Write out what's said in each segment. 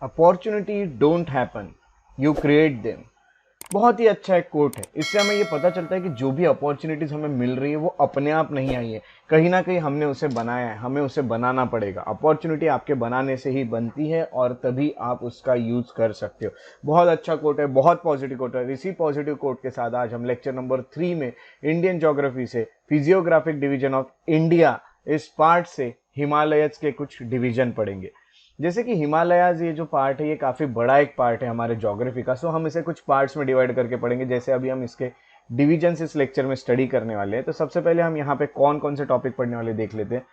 Opportunity don't happen, you create them. बहुत ही अच्छा एक कोट है। इससे हमें ये पता चलता है कि जो भी अपॉर्चुनिटीज हमें मिल रही है वो अपने आप नहीं आई है, कहीं ना कहीं हमने उसे बनाया है, हमें उसे बनाना पड़ेगा। अपॉर्चुनिटी आपके बनाने से ही बनती है और तभी आप उसका यूज कर सकते हो। बहुत अच्छा कोट है, बहुत पॉजिटिव कोट है। इसी पॉजिटिव कोट के साथ आज हम लेक्चर नंबर 3 में इंडियन ज्योग्राफी से फिजियोग्राफिक डिवीजन ऑफ इंडिया इस पार्ट से हिमालयस के कुछ डिवीजन पढ़ेंगे। जैसे कि हिमालयाज ये जो पार्ट है ये काफ़ी बड़ा एक पार्ट है हमारे ज्योग्राफी का, सो हम इसे कुछ पार्ट्स में डिवाइड करके पढ़ेंगे। जैसे अभी हम इसके डिवीजन इस लेक्चर में स्टडी करने वाले हैं, तो सबसे पहले हम यहाँ पे कौन कौन से टॉपिक पढ़ने वाले देख लेते हैं।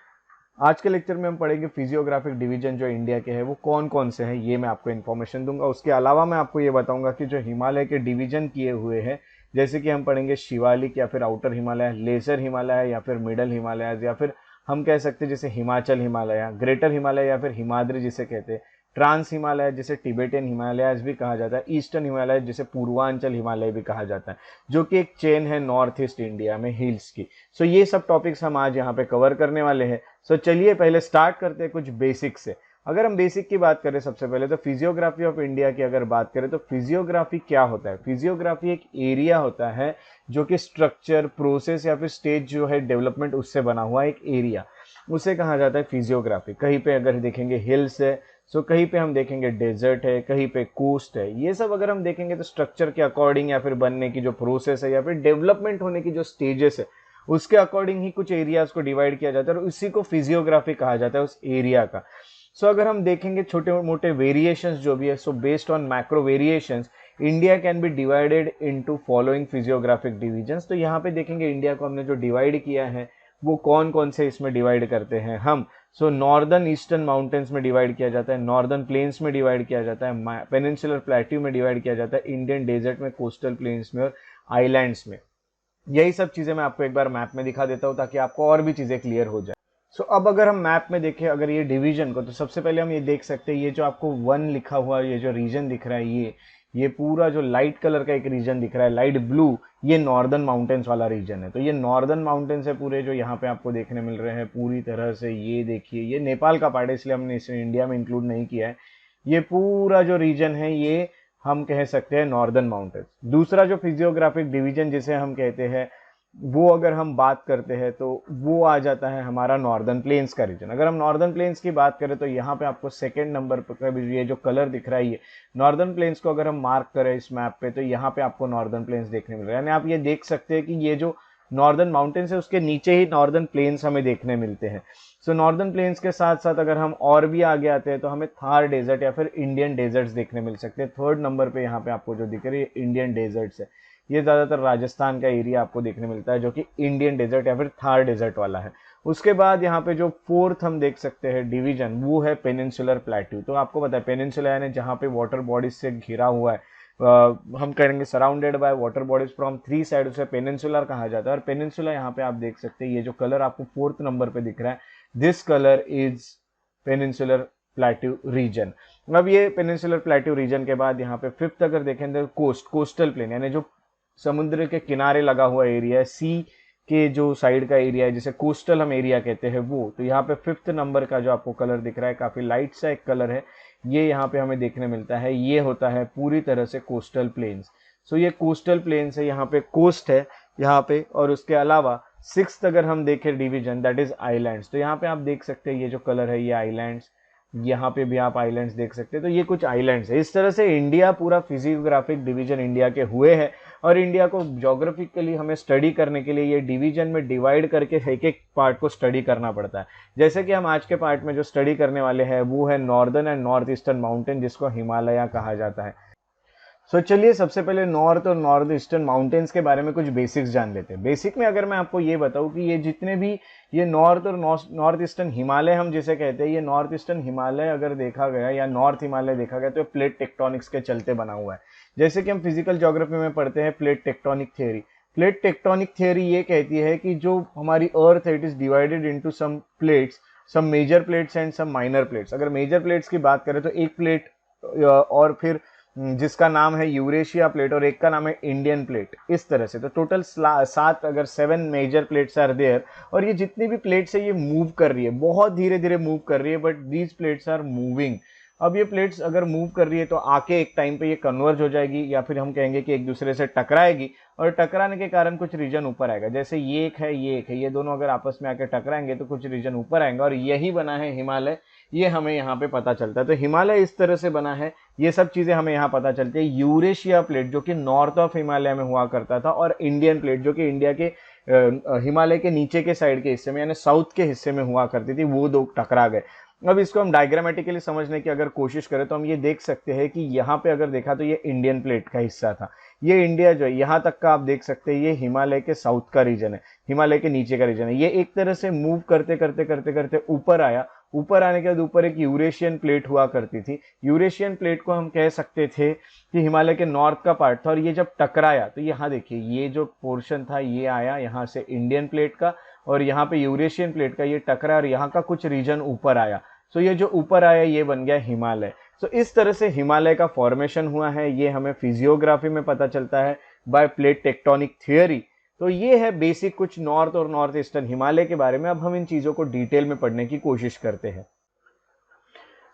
आज के लेक्चर में हम पढ़ेंगे फिजियोग्राफिक डिवीजन जो इंडिया के हैं वो कौन कौन से हैं, ये मैं आपको इन्फॉर्मेशन दूंगा। उसके अलावा मैं आपको ये बताऊंगा कि जो हिमालय के डिवीजन किए हुए हैं, जैसे कि हम पढ़ेंगे शिवालिक या फिर आउटर हिमालय, लेजर हिमालय या फिर मिडल हिमालय, या फिर हम कह सकते हैं जैसे हिमाचल हिमालय, ग्रेटर हिमालय या फिर हिमाद्री जिसे कहते हैं, ट्रांस हिमालय जिसे टिबेटियन हिमालयस भी कहा जाता है, ईस्टर्न हिमालय जिसे पूर्वांचल हिमालय भी कहा जाता है, जो कि एक चेन है नॉर्थ ईस्ट इंडिया में हिल्स की। सो ये सब टॉपिक्स हम आज यहाँ पे कवर करने वाले हैं। सो चलिए पहले स्टार्ट करते हैं कुछ बेसिक से। अगर हम बेसिक की बात करें सबसे पहले, तो फिजियोग्राफी ऑफ इंडिया की अगर बात करें तो फिजियोग्राफी क्या होता है। फिजियोग्राफी एक एरिया होता है जो कि स्ट्रक्चर, प्रोसेस या फिर स्टेज जो है डेवलपमेंट उससे बना हुआ एक एरिया, उसे कहा जाता है फिजियोग्राफी। कहीं पे अगर देखेंगे हिल्स है, सो कहीं पे हम देखेंगे डेजर्ट है, कहीं पे कोस्ट है। ये सब अगर हम देखेंगे तो स्ट्रक्चर के अकॉर्डिंग या फिर बनने की जो प्रोसेस है या फिर डेवलपमेंट होने की जो स्टेजेस है उसके अकॉर्डिंग ही कुछ एरियाज को डिवाइड किया जाता है और उसी को फिजियोग्राफी कहा जाता है उस एरिया का। सो अगर हम देखेंगे छोटे मोटे वेरिएशंस जो भी है, so based on macro variations India can be divided into following physiographic divisions. तो यहाँ पे देखेंगे इंडिया को हमने जो डिवाइड किया है वो कौन कौन से इसमें डिवाइड करते हैं हम। सो नॉर्दर्न ईस्टर्न माउंटेन्स में डिवाइड किया जाता है, नॉर्दर्न प्लेन्स में डिवाइड किया जाता है, पेनिनसुलर प्लेट्यू में डिवाइड किया जाता है, इंडियन डेजर्ट में, कोस्टल प्लेन्स में और आइलैंड्स में। यही सब चीजें मैं आपको एक बार मैप में दिखा देता हूँ ताकि आपको और भी चीजें क्लियर हो जाए। सो अब अगर हम मैप में देखें अगर ये डिवीजन को, तो सबसे पहले हम ये देख सकते हैं, ये जो आपको 1 लिखा हुआ ये जो रीजन दिख रहा है, ये पूरा जो लाइट कलर का एक रीजन दिख रहा है, लाइट ब्लू, ये नॉर्दर्न माउंटेन्स वाला रीजन है। तो ये नॉर्दर्न माउंटेन्स है पूरे जो यहाँ पे आपको देखने मिल रहे हैं पूरी तरह से। ये देखिए ये नेपाल का पार्ट है इसलिए हमने इसे इंडिया में इंक्लूड नहीं किया है। ये पूरा जो रीजन है ये हम कह सकते हैं नॉर्दर्न माउंटेन्स। दूसरा जो फिजियोग्राफिक डिवीजन जिसे हम कहते हैं वो अगर हम बात करते हैं तो वो आ जाता है हमारा नॉर्दर्न प्लेन्स का रीजन। अगर हम नॉर्दर्न प्लेन्स की बात करें तो यहाँ पे आपको सेकंड नंबर पर ये जो कलर दिख रहा है ये नॉर्दर्न प्लेन्स को अगर हम मार्क करें इस मैप पे तो यहाँ पे आपको नॉर्दर्न प्लेन्स देखने मिल रहे हैं। यानी आप ये देख सकते हैं कि ये जो नॉर्दर्न माउंटेन्स है उसके नीचे ही नॉर्दर्न प्लेन्स हमें देखने मिलते हैं। सो नॉर्दर्न प्लेन्स के साथ साथ अगर हम और भी आगे आते हैं तो हमें थार डेजर्ट या फिर इंडियन डेजर्ट्स देखने मिल सकते हैं। थर्ड नंबर पे यहाँ पे आपको जो दिख रही है इंडियन डेजर्ट्स है। ये ज़्यादातर राजस्थान का एरिया आपको देखने मिलता है जो कि इंडियन डेजर्ट या फिर थार डेजर्ट वाला है। उसके बाद यहाँ पे जो फोर्थ हम देख सकते हैं डिवीजन वो है पेनिनसुलर प्लेट्यू। तो आपको पता है पेनिनसुला यानी जहाँ पे वाटर बॉडीज से घिरा हुआ है, हम कहेंगे surrounded by water bodies from 3 side, उसे पेनिनसुलर कहा जाता है। और पेनिनसुला यहाँ पे आप देख सकते हैं ये जो कलर आपको 4th नंबर पे दिख रहा है, this colour is peninsular plateau region. अब ये पेनिनसुलर प्लेट्यू रीजन के बाद यहाँ पे 5th अगर देखें तो कोस्टल प्लेन यानी जो समुद्र के किनारे लगा हुआ एरिया है, सी के जो साइड का एरिया है जिसे कोस्टल हम एरिया कहते हैं वो। तो यहाँ पे 5th नंबर का जो आपको कलर दिख रहा है काफी लाइट सा एक कलर है, ये यहाँ पे हमें देखने मिलता है। ये होता है पूरी तरह से कोस्टल प्लेन्स। सो ये कोस्टल प्लेन्स है, यहाँ पे कोस्ट है यहाँ पे। और उसके अलावा 6th अगर हम देखें डिवीजन दैट इज आइलैंड्स। तो यहाँ पे आप देख सकते हैं ये जो कलर है ये आइलैंड्स, यहाँ पे भी आप आइलैंड्स देख सकते हैं। तो ये कुछ आइलैंड्स है। इस तरह से इंडिया पूरा फिजियोग्राफिक डिवीजन इंडिया के हुए हैं और इंडिया को ज्योग्राफिकली हमें स्टडी करने के लिए ये डिवीजन में डिवाइड करके एक एक पार्ट को स्टडी करना पड़ता है। जैसे कि हम आज के पार्ट में जो स्टडी करने वाले हैं वो है northern and north eastern mountain जिसको हिमालय कहा जाता है। सो चलिए सबसे पहले नॉर्थ और नॉर्थ ईस्टर्न माउंटेन्स के बारे में कुछ बेसिक्स जान लेते हैं। बेसिक में अगर मैं आपको ये बताऊं कि ये जितने भी ये नॉर्थ और नॉर्थ ईस्टर्न हिमालय हम जिसे कहते हैं, ये नॉर्थ ईस्टर्न हिमालय अगर देखा गया या नॉर्थ हिमालय देखा गया तो प्लेट टेक्टोनिक्स के चलते बना हुआ है। जैसे कि हम फिजिकल ज्योग्राफी में पढ़ते हैं plate tectonic theory. Plate tectonic theory ये कहती है कि जो हमारी अर्थ है it is divided into some plates, some major plates and some minor plates. अगर मेजर प्लेट्स की बात करें तो एक प्लेट और फिर जिसका नाम है यूरेशिया प्लेट और एक का नाम है इंडियन प्लेट, इस तरह से। तो टोटल 7 अगर 7 मेजर प्लेट्स आर देयर और ये जितनी भी प्लेट्स है ये मूव कर रही है, बहुत धीरे धीरे मूव कर रही है, but these plates are moving अब ये प्लेट्स अगर मूव कर रही है तो आके एक टाइम पे ये कन्वर्ज हो जाएगी, या फिर हम कहेंगे कि एक दूसरे से टकराएगी, और टकराने के कारण कुछ रीजन ऊपर आएगा। जैसे ये एक है, ये एक है, ये दोनों अगर आपस में आके टकराएंगे तो कुछ रीजन ऊपर आएंगे, और यही बना है हिमालय। ये हमें यहाँ पे पता चलता है। तो हिमालय इस तरह से बना है, ये सब चीजें हमें यहाँ पता चलती है। यूरेशिया प्लेट जो कि नॉर्थ ऑफ हिमालय में हुआ करता था, और इंडियन प्लेट जो कि इंडिया के हिमालय के नीचे के साइड के हिस्से में यानी साउथ के हिस्से में हुआ करती थी, वो दो टकरा गए। अब इसको हम डायग्रामेटिकली समझने की अगर कोशिश करें तो हम ये देख सकते हैं कि यहाँ पे अगर देखा तो ये इंडियन प्लेट का हिस्सा था। ये इंडिया जो है यहाँ तक का आप देख सकते हैं, ये हिमालय के साउथ का रीजन है, हिमालय के नीचे का रीजन है। ये एक तरह से मूव करते करते करते करते ऊपर आया। ऊपर आने के बाद ऊपर एक यूरेशियन प्लेट हुआ करती थी। यूरेशियन प्लेट को हम कह सकते थे कि हिमालय के नॉर्थ का पार्ट था, और ये जब टकराया तो यहाँ देखिए ये जो पोर्शन था ये आया यहाँ से इंडियन प्लेट का, और यहाँ पे यूरेशियन प्लेट का ये टकरा, और यहाँ का कुछ रीजन ऊपर आया। सो ये जो ऊपर आया ये बन गया हिमालय। सो इस तरह से हिमालय का फॉर्मेशन हुआ है। ये हमें फिजियोग्राफी में पता चलता है बाय प्लेट टेक्टोनिक थियोरी। तो ये है बेसिक कुछ नॉर्थ और नॉर्थ ईस्टर्न हिमालय के बारे में। अब हम इन चीजों को डिटेल में पढ़ने की कोशिश करते हैं।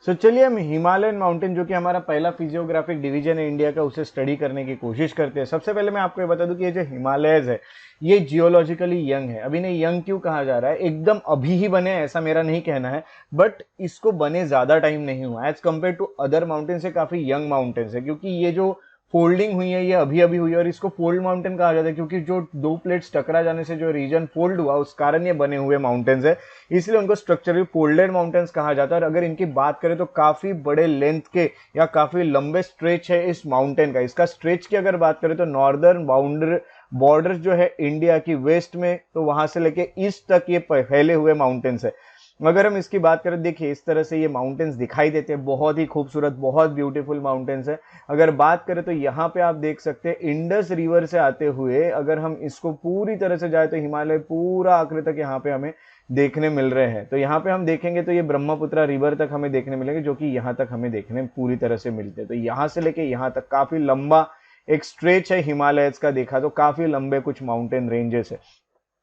सो चलिए हम हिमालयन माउंटेन जो कि हमारा पहला फिजियोग्राफिक डिवीजन है इंडिया का, उसे स्टडी करने की कोशिश करते हैं। सबसे पहले मैं आपको ये बता दूं कि ये जो हिमालयज है ये जियोलॉजिकली यंग है। अभी नहीं, यंग क्यों कहा जा रहा है, एकदम अभी ही बने ऐसा मेरा नहीं कहना है, बट इसको बने ज्यादा टाइम नहीं हुआ as compare to other mountain से, काफी यंग माउंटेन है। क्योंकि ये जो फोल्डिंग हुई है ये अभी अभी हुई है, और इसको फोल्ड माउंटेन कहा जाता है क्योंकि जो दो प्लेट्स टकरा जाने से जो रीजन फोल्ड हुआ उस कारण ये बने हुए माउंटेन्स है, इसलिए उनको स्ट्रक्चरली फोल्डेड माउंटेन्स कहा जाता है। और अगर इनकी बात करें तो काफी बड़े लेंथ के या काफी लंबे स्ट्रेच है इस माउंटेन का। इसका स्ट्रेच की अगर बात करें तो नॉर्दर्न बॉर्डर जो है इंडिया की वेस्ट में, तो वहां से लेके ईस्ट तक ये फैले हुए माउंटेन्स है। अगर हम इसकी बात करें, देखिए इस तरह से ये माउंटेन्स दिखाई देते हैं, बहुत ही खूबसूरत, बहुत ब्यूटीफुल माउंटेन्स है। अगर बात करें तो यहाँ पे आप देख सकते हैं इंडस रिवर से आते हुए अगर हम इसको पूरी तरह से जाए तो हिमालय पूरा आखिर तक यहाँ पे हमें देखने मिल रहे हैं। तो यहाँ पे हम देखेंगे तो ये ब्रह्मपुत्रा रिवर तक हमें देखने मिलेंगे, जो कि यहाँ तक हमें देखने पूरी तरह से मिलते हैं। तो यहाँ से लेके यहाँ तक काफी लंबा एक स्ट्रेच है हिमालयस का, देखा तो काफी लंबे कुछ माउंटेन रेंजेस है।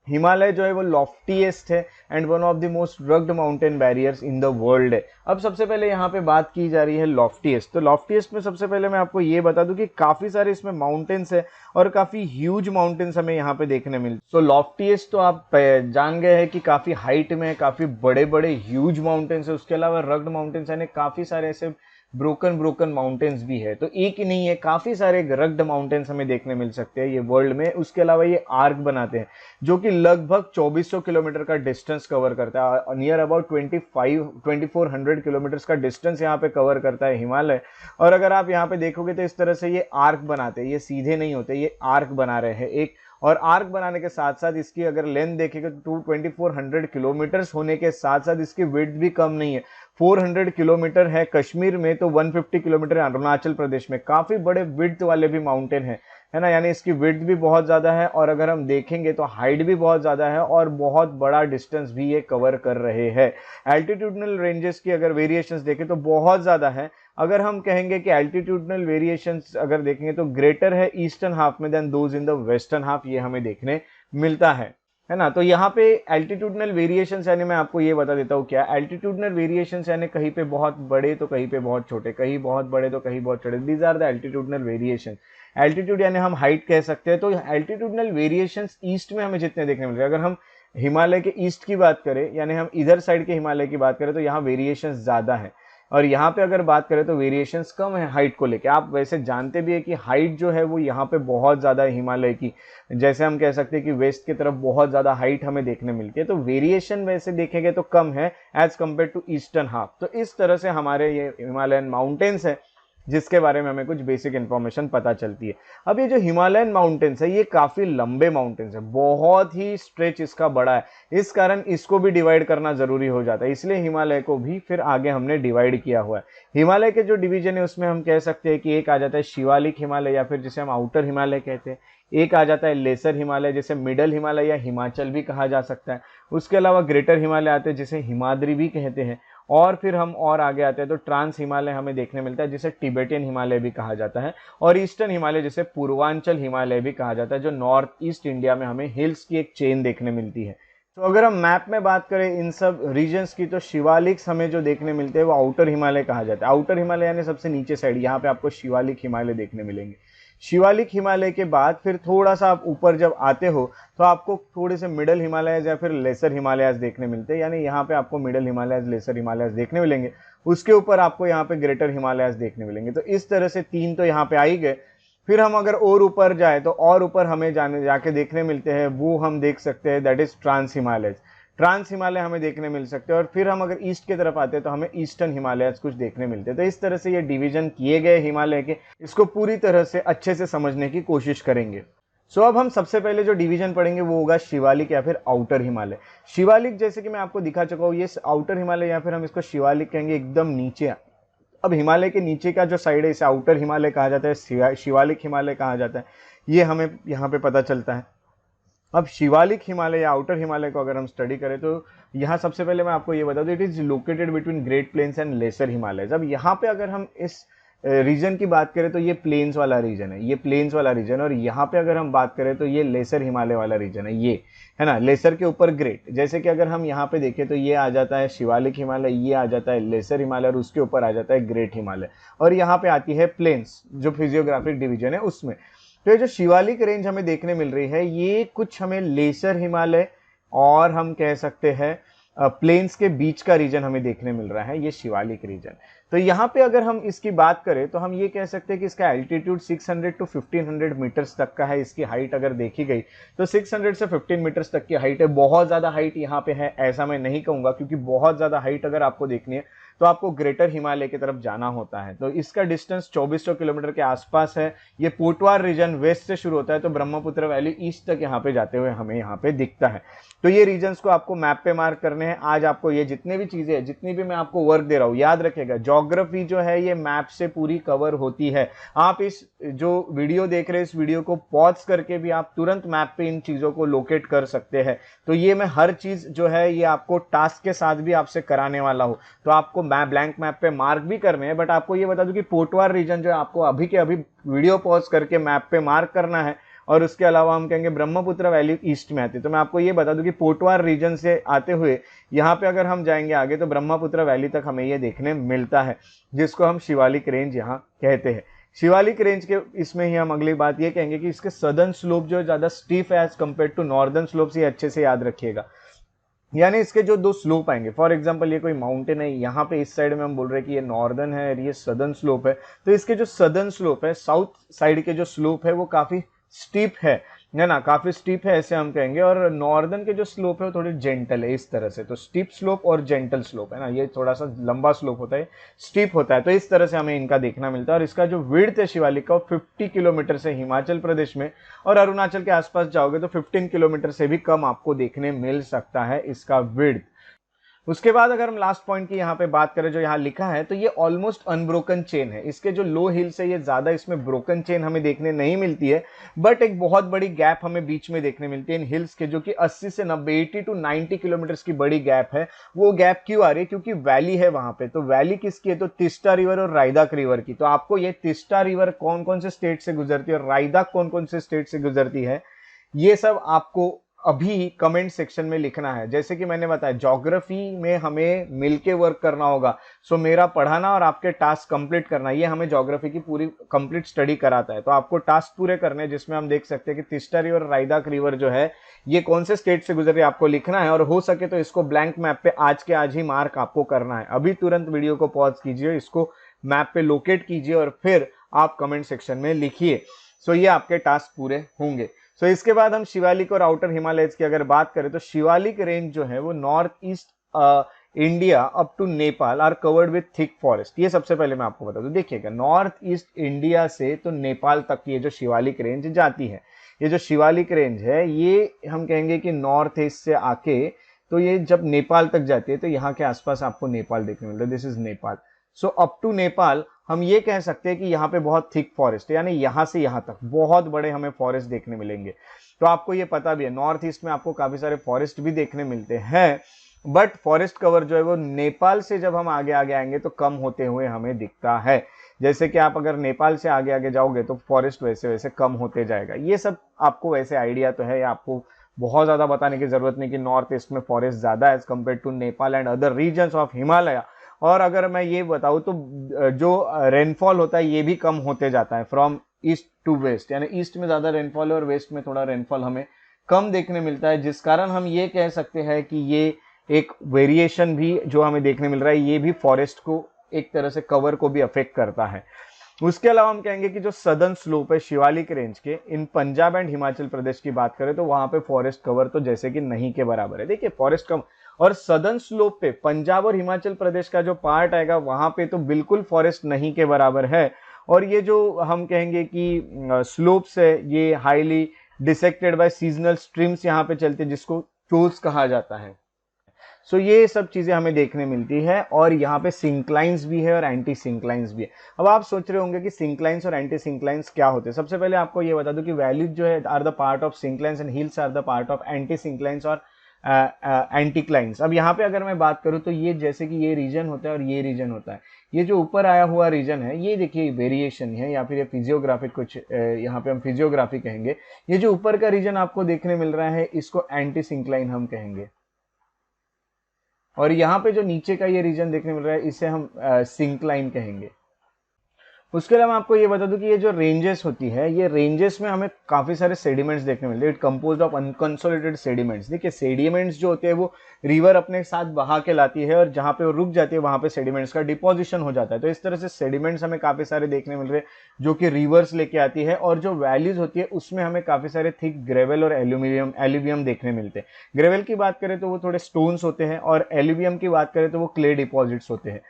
हिमालय जो है वो लॉफ्टीएस्ट है and one of the most rugged mountain barriers in the world है। अब सबसे पहले यहाँ पे बात की जा रही है लॉफ्टीएस्ट। तो लॉफ्टीएस्ट में सबसे पहले मैं आपको ये बता दूं कि काफी सारे इसमें माउंटेन्स है और काफी ह्यूज माउंटेन्स हमें यहाँ पे देखने मिलते। तो लॉफ्टीएस्ट तो आप जान गए हैं कि काफी हाइट में है, काफी बड़े बड़े ह्यूज माउंटेन्स है। उसके अलावा रग्ड माउंटेन्स यानी काफी सारे ऐसे ब्रोकन माउंटेन्स भी है। तो एक ही नहीं है, काफी सारे रग्ड माउंटेन्स हमें देखने मिल सकते हैं ये वर्ल्ड में। उसके अलावा ये आर्क बनाते हैं जो कि लगभग 2400 किलोमीटर का डिस्टेंस कवर करता है, नियर अबाउट 2400 किलोमीटर का डिस्टेंस यहाँ पे कवर करता है हिमालय। और अगर आप यहाँ पे देखोगे तो इस तरह से ये आर्क बनाते हैं, ये सीधे नहीं होते, ये आर्क बना रहे हैं एक। और आर्क बनाने के साथ साथ इसकी अगर लेंथ देखेंगे तो 2400 किलोमीटर्स होने के साथ साथ इसकी विड्थ भी कम नहीं है। 400 किलोमीटर है कश्मीर में, तो 150 किलोमीटर अरुणाचल प्रदेश में। काफी बड़े विड्थ वाले भी माउंटेन है ना, यानी इसकी विड्थ भी बहुत ज्यादा है, और अगर हम देखेंगे तो हाइट भी बहुत ज्यादा है, और बहुत बड़ा डिस्टेंस भी ये कवर कर रहे हैं। एल्टीट्यूडनल रेंजेस की अगर वेरिएशंस देखें तो बहुत ज्यादा है। अगर हम कहेंगे कि एल्टीट्यूडनल वेरिएशंस अगर देखेंगे तो ग्रेटर है ईस्टर्न हाफ में then those in the western half, ये हमें देखने मिलता है ना। तो यहाँ पे एल्टीट्यूडनल वेरिएशंस यानी मैं आपको ये बता देता हूँ क्या एल्टीट्यूडनल वेरिएशंस यानी कहीं पे बहुत बड़े तो कहीं पे बहुत छोटे, कहीं बहुत बड़े तो कहीं बहुत छोटे। These are the altitudinal variation. Altitude यानी हम हाइट कह सकते हैं। तो एल्टीट्यूडनल वेरिएशंस ईस्ट में हमें जितने देखने मिल रहे हैं, अगर हम हिमालय के ईस्ट की बात करें यानी हम इधर साइड के हिमालय की बात करें तो यहाँ वेरिएशंस ज्यादा है, और यहाँ पे अगर बात करें तो वेरिएशंस कम है हाइट को लेके। आप वैसे जानते भी है कि हाइट जो है वो यहाँ पे बहुत ज्यादा है हिमालय की, जैसे हम कह सकते हैं कि वेस्ट की तरफ बहुत ज्यादा हाइट हमें देखने मिलती है। तो वेरिएशन वैसे देखेंगे तो कम है as compare to eastern half. तो इस तरह से हमारे ये हिमालयन माउंटेन्स है जिसके बारे में हमें कुछ बेसिक इंफॉर्मेशन पता चलती है। अब ये जो हिमालयन माउंटेन्स है ये काफी लंबे माउंटेन्स है, बहुत ही स्ट्रेच इसका बड़ा है, इस कारण इसको भी डिवाइड करना जरूरी हो जाता है। इसलिए हिमालय को भी फिर आगे हमने डिवाइड किया हुआ है। हिमालय के जो डिवीजन है उसमें हम कह सकते हैं कि एक आ जाता है शिवालिक हिमालय या फिर जिसे हम आउटर हिमालय कहते हैं, एक आ जाता है लेसर हिमालय जिसे मिडल हिमालय या हिमाचल भी कहा जा सकता है। उसके अलावा ग्रेटर हिमालय आते हैं जिसे हिमाद्री भी कहते हैं, और फिर हम और आगे आते हैं तो ट्रांस हिमालय हमें देखने मिलता है जिसे टिबेटियन हिमालय भी कहा जाता है, और ईस्टर्न हिमालय जिसे पूर्वांचल हिमालय भी कहा जाता है, जो नॉर्थ ईस्ट इंडिया में हमें हिल्स की एक चेन देखने मिलती है। तो अगर हम मैप में बात करें इन सब रीजन्स की, तो शिवालिक्स हमें जो देखने मिलते हैं वो आउटर हिमालय कहा जाता है। आउटर हिमालय यानी सबसे नीचे साइड, यहाँ पे आपको शिवालिक हिमालय देखने मिलेंगे। शिवालिक हिमालय के बाद फिर थोड़ा सा आप ऊपर जब आते हो तो आपको थोड़े से मिडल हिमालयज या फिर लेसर हिमालयज देखने मिलते हैं, यानी यहाँ पे आपको मिडल हिमालयज, लेसर हिमालयज देखने मिलेंगे। उसके ऊपर आपको यहाँ पे ग्रेटर हिमालयज देखने मिलेंगे। तो इस तरह से तीन तो यहाँ पे आ ही गए। फिर हम अगर और ऊपर जाए तो और ऊपर हमें जाके देखने मिलते हैं, वो हम देख सकते हैं, that is trans Himalaya. Trans Himalaya हमें देखने मिल सकते हैं। और फिर हम अगर ईस्ट की तरफ आते हैं तो हमें ईस्टर्न हिमालय कुछ देखने मिलते हैं। तो इस तरह से ये डिवीजन किए गए हिमालय के, इसको पूरी तरह से अच्छे से समझने की कोशिश करेंगे। सो अब हम सबसे पहले जो डिवीजन पढ़ेंगे वो होगा शिवालिक या फिर आउटर हिमालय। शिवालिक जैसे कि मैं आपको दिखा चुका हूँ, ये आउटर हिमालय या फिर हम इसको शिवालिक कहेंगे, एकदम नीचे। अब हिमालय के नीचे का जो साइड है इसे आउटर हिमालय कहा जाता है, शिवालिक हिमालय कहा जाता है, ये हमें यहाँ पे पता चलता है। अब शिवालिक हिमालय या आउटर हिमालय को अगर हम स्टडी करें तो यहाँ सबसे पहले मैं आपको ये बता दूं, it is located between great plains and lesser Himalaya. अब यहाँ पे अगर हम इस रीजन की बात करें तो ये प्लेन्स वाला रीजन है, ये प्लेन्स वाला रीजन। और यहाँ पे अगर हम बात करें तो ये लेसर हिमालय वाला रीजन है, ये है ना, लेसर के ऊपर ग्रेट। जैसे कि अगर हम यहाँ पे देखें तो ये आ जाता है शिवालिक हिमालय, ये आ जाता है लेसर हिमालय, और उसके ऊपर आ जाता है ग्रेट हिमालय। और यहाँ पे आती है प्लेन्स, जो फिजियोग्राफिक डिवीजन है उसमें। तो ये जो शिवालिक रेंज हमें देखने मिल रही है, ये कुछ हमें लेसर हिमालय और हम कह सकते हैं प्लेन्स के बीच का रीजन हमें देखने मिल रहा है, ये शिवालिक रीजन। तो यहाँ पे अगर हम इसकी बात करें तो हम ये कह सकते हैं कि इसका एल्टीट्यूड 600 टू 1500 मीटर्स तक का है। इसकी हाइट अगर देखी गई तो 600 से 15 मीटर्स तक की हाइट है। बहुत ज़्यादा हाइट यहाँ पे है ऐसा मैं नहीं कहूँगा, क्योंकि बहुत ज़्यादा हाइट अगर आपको देखनी है तो आपको ग्रेटर हिमालय की तरफ जाना होता है। तो इसका डिस्टेंस 2400 किलोमीटर के आसपास है। ये पोटवार रीजन वेस्ट से शुरू होता है तो ब्रह्मपुत्र वैली ईस्ट तक यहाँ पे जाते हुए हमें यहाँ पे दिखता है। तो ये रीजन्स को आपको मैप पे मार्क करने हैं। आज आपको ये जितने भी चीजें हैं, जितनी भी मैं आपको वर्क दे रहा हूँ, याद रखिएगा ज्योग्राफी जो है ये मैप से पूरी कवर होती है। आप इस जो वीडियो देख रहे हैं इस वीडियो को पॉज करके भी आप तुरंत मैप पे इन चीजों को लोकेट कर सकते हैं। तो ये मैं हर चीज जो है ये आपको टास्क के साथ भी आपसे कराने वाला हूँ। तो आपको मैप ब्लैंक मैप पे मार्क भी करने हैं, बट आपको ये बता दूं कि पोटवार रीजन जो है आपको अभी के अभी वीडियो पॉज करके मैप पे मार्क करना है। और उसके अलावा हम कहेंगे ब्रह्मपुत्र वैली ईस्ट में आती है। तो मैं आपको ये बता दूं कि पोटवार रीजन से आते हुए यहाँ पे अगर हम जाएंगे आगे तो ब्रह्मपुत्र वैली तक हमें ये देखने मिलता है, जिसको हम शिवालिक रेंज यहाँ कहते हैं। शिवालिक रेंज के इसमें ही हम अगली बात ये कहेंगे कि इसके सदर्न स्लोप जो है ज्यादा स्टीफ है as compare to northern slope. ये अच्छे से याद रखिएगा, यानी इसके जो दो स्लोप आएंगे, फॉर एग्जांपल ये कोई माउंटेन है, यहाँ पे इस साइड में हम बोल रहे हैं कि ये नॉर्दर्न है और ये सदर्न स्लोप है। तो इसके जो सदर्न स्लोप है, साउथ साइड के जो स्लोप है वो काफी स्टीप है ना, काफी स्टीप है ऐसे हम कहेंगे। और नॉर्दर्न के जो स्लोप है वो थोड़े जेंटल है इस तरह से। तो स्टीप स्लोप और जेंटल स्लोप है ना, ये थोड़ा सा लंबा स्लोप होता है, स्टीप होता है। तो इस तरह से हमें इनका देखना मिलता है। और इसका जो विड्थ है शिवालिक का 50 किलोमीटर से हिमाचल प्रदेश में, और अरुणाचल के आसपास जाओगे तो 15 किलोमीटर से भी कम आपको देखने मिल सकता है इसका विड्थ। उसके बाद अगर हम लास्ट पॉइंट की यहाँ पे बात करें जो यहाँ लिखा है, तो ये ऑलमोस्ट अनब्रोकन चेन है। इसके जो लो हिल्स है ये ज्यादा इसमें ब्रोकन चेन हमें देखने नहीं मिलती है, बट एक बहुत बड़ी गैप हमें बीच में देखने मिलती है इन हिल्स के, जो कि 80 से 90 80 टू 90 किलोमीटर की बड़ी गैप है। वो गैप क्यों आ रही है? क्योंकि वैली है वहां पे। तो वैली किसकी है? तो तिस्टा रिवर और रायदाक रिवर की। तो आपको ये तिस्टा रिवर कौन कौन से स्टेट से गुजरती है और रायदाक कौन कौन से स्टेट से गुजरती है, ये सब आपको अभी कमेंट सेक्शन में लिखना है। जैसे कि मैंने बताया ज्योग्राफी में हमें मिलके वर्क करना होगा। सो मेरा पढ़ाना और आपके टास्क कंप्लीट करना, ये हमें ज्योग्राफी की पूरी कंप्लीट स्टडी कराता है। तो आपको टास्क पूरे करने हैं, जिसमें हम देख सकते हैं कि तिस्टा रिवर, रायदाक रिवर जो है ये कौन से स्टेट से गुजर रही है आपको लिखना है। और हो सके तो इसको ब्लैंक मैप पे आज के आज ही मार्क आपको करना है। अभी तुरंत वीडियो को पॉज कीजिए, इसको मैप पे लोकेट कीजिए और फिर आप कमेंट सेक्शन में लिखिए। सो ये आपके टास्क पूरे होंगे। तो इसके बाद हम शिवालिक और आउटर हिमालयस की अगर बात करें तो शिवालिक रेंज जो है वो north east India up to Nepal are covered with thick forest. ये सबसे पहले मैं आपको बता दूं, देखिएगा नॉर्थ ईस्ट इंडिया से तो नेपाल तक ये जो शिवालिक रेंज जाती है, ये जो शिवालिक रेंज है ये हम कहेंगे कि नॉर्थ ईस्ट से आके तो ये जब नेपाल तक जाती है तो यहाँ के आसपास आपको नेपाल देखने मिलता है। This is Nepal. So up to Nepal हम ये कह सकते हैं कि यहाँ पे बहुत थिक फॉरेस्ट है, यानी यहाँ से यहाँ तक बहुत बड़े हमें फॉरेस्ट देखने मिलेंगे। तो आपको ये पता भी है नॉर्थ ईस्ट में आपको काफी सारे फॉरेस्ट भी देखने मिलते हैं, बट फॉरेस्ट कवर जो है वो नेपाल से जब हम आगे आगे आएंगे तो कम होते हुए हमें दिखता है। जैसे कि आप अगर नेपाल से आगे आगे जाओगे तो फॉरेस्ट वैसे वैसे कम होते जाएगा। ये सब आपको वैसे आइडिया तो है, या आपको बहुत ज़्यादा बताने की ज़रूरत नहीं कि नॉर्थ ईस्ट में फॉरेस्ट ज़्यादा है as compare to Nepal and other regions of Himalaya. और अगर मैं ये बताऊँ तो जो रेनफॉल होता है ये भी कम होते जाता है फ्रॉम ईस्ट टू वेस्ट, यानी ईस्ट में ज़्यादा रेनफॉल है और वेस्ट में थोड़ा रेनफॉल हमें कम देखने मिलता है, जिस कारण हम ये कह सकते हैं कि ये एक वेरिएशन भी जो हमें देखने मिल रहा है ये भी फॉरेस्ट को एक तरह से कवर को भी अफेक्ट करता है। उसके अलावा हम कहेंगे कि जो सदर्न स्लोप है शिवालिक रेंज के, इन पंजाब एंड हिमाचल प्रदेश की बात करें तो वहां पे फॉरेस्ट कवर तो जैसे कि नहीं के बराबर है। देखिए फॉरेस्ट कम, और सदर्न स्लोप पे पंजाब और हिमाचल प्रदेश का जो पार्ट आएगा वहां पे तो बिल्कुल फॉरेस्ट नहीं के बराबर है। और ये जो हम कहेंगे कि स्लोप्स है ये highly dissected by seasonal streams यहाँ पे चलते हैं जिसको चोल्स कहा जाता है। सो ये सब चीजें हमें देखने मिलती है, और यहाँ पे सिंक्लाइंस भी है और एंटी सिंक्लाइंस भी है। अब आप सोच रहे होंगे कि सिंक्लाइंस और एंटी सिंक्लाइंस क्या होते हैं। सबसे पहले आपको ये बता दूं कि वैल्यूज जो है are the part of synclines and hills are the part of anti synclines और एंटीक्लाइंस। अब यहाँ पे अगर मैं बात करूँ तो ये जैसे कि ये रीजन होता है और ये रीजन होता है, ये जो ऊपर आया हुआ रीजन है ये देखिए वेरिएशन है या फिर ये फिजियोग्राफिक कुछ यहाँ पे हम फिजियोग्राफी कहेंगे। ये जो ऊपर का रीजन आपको देखने मिल रहा है इसको एंटी सिंक्लाइन हम कहेंगे, और यहाँ पे जो नीचे का ये रीजन देखने मिल रहा है इसे हम सिंक्लाइन कहेंगे। उसके अलावा आपको ये बता दूं कि ये जो रेंजेस होती है ये रेंजेस में हमें काफी सारे सेडिमेंट्स देखने मिलते हैं। It composed of unconsolidated sediments. देखिए सेडिमेंट्स जो होते हैं वो रिवर अपने साथ बहा के लाती है और जहां पे वो रुक जाती है वहां पे सेडिमेंट्स का डिपोजिशन हो जाता है। तो इस तरह से सेडिमेंट्स हमें काफी सारे देखने मिल रहे हैं जो कि रिवर्स लेके आती है, और जो वैलीज होती है उसमें हमें काफी सारे थिक ग्रेवल और एल्यूवियम देखने मिलते हैं। ग्रेवल की बात करें तो वो थोड़े स्टोन्स होते हैं और एल्यूवियम की बात करें तो वो क्ले डिपॉजिट्स होते हैं।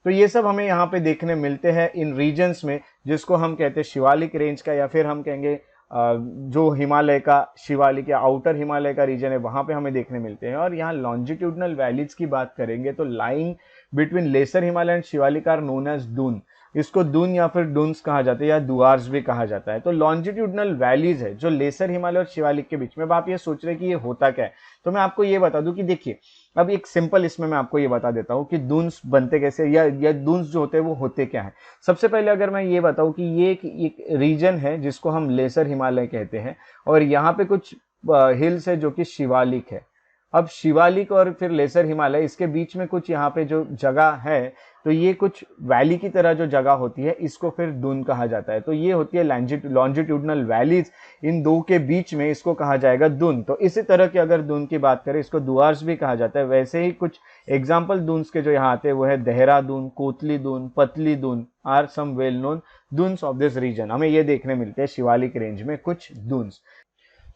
तो ये सब हमें यहाँ पे देखने मिलते हैं इन रीजन्स में जिसको हम कहते हैं शिवालिक रेंज का, या फिर हम कहेंगे जो हिमालय का शिवालिक या आउटर हिमालय का रीजन है वहां पे हमें देखने मिलते हैं। और यहाँ लॉन्जिट्यूडनल वैलीज की बात करेंगे तो lying between lesser Himalaya and Shivalik are known as Doon. इसको दून या फिर डून्स कहा जाता है या दुआर्स भी कहा जाता है। तो लॉन्जिट्यूडनल वैलीज है जो लेसर हिमालय और शिवालिक के बीच में। अब आप ये सोच रहे हैं कि ये होता क्या है, तो मैं आपको ये बता दूं कि देखिए अब एक सिंपल इसमें मैं आपको ये बता देता हूँ कि दून्स बनते कैसे या दून्स जो होते हैं वो होते क्या है। सबसे पहले अगर मैं ये बताऊं कि ये एक रीजन है जिसको हम लेसर हिमालय कहते हैं, और यहाँ पे कुछ हिल्स है जो कि शिवालिक है। अब शिवालिक और फिर लेसर हिमालय इसके बीच में कुछ यहाँ पे जो जगह है तो ये कुछ वैली की तरह जो जगह होती है इसको फिर दून कहा जाता है। तो ये होती है लॉन्जिट्यूडनल वैलीज, इन दो के बीच में इसको कहा जाएगा दून। तो इसी तरह की अगर दून की बात करें इसको दुआर्स भी कहा जाता है। वैसे ही कुछ एग्जाम्पल दून्स के जो यहाँ आते हैं वो है Dehradun, Kotli Doon, Patli Doon are some well known doons of this region. हमें ये देखने मिलते हैं शिवालिक रेंज में कुछ दून्स।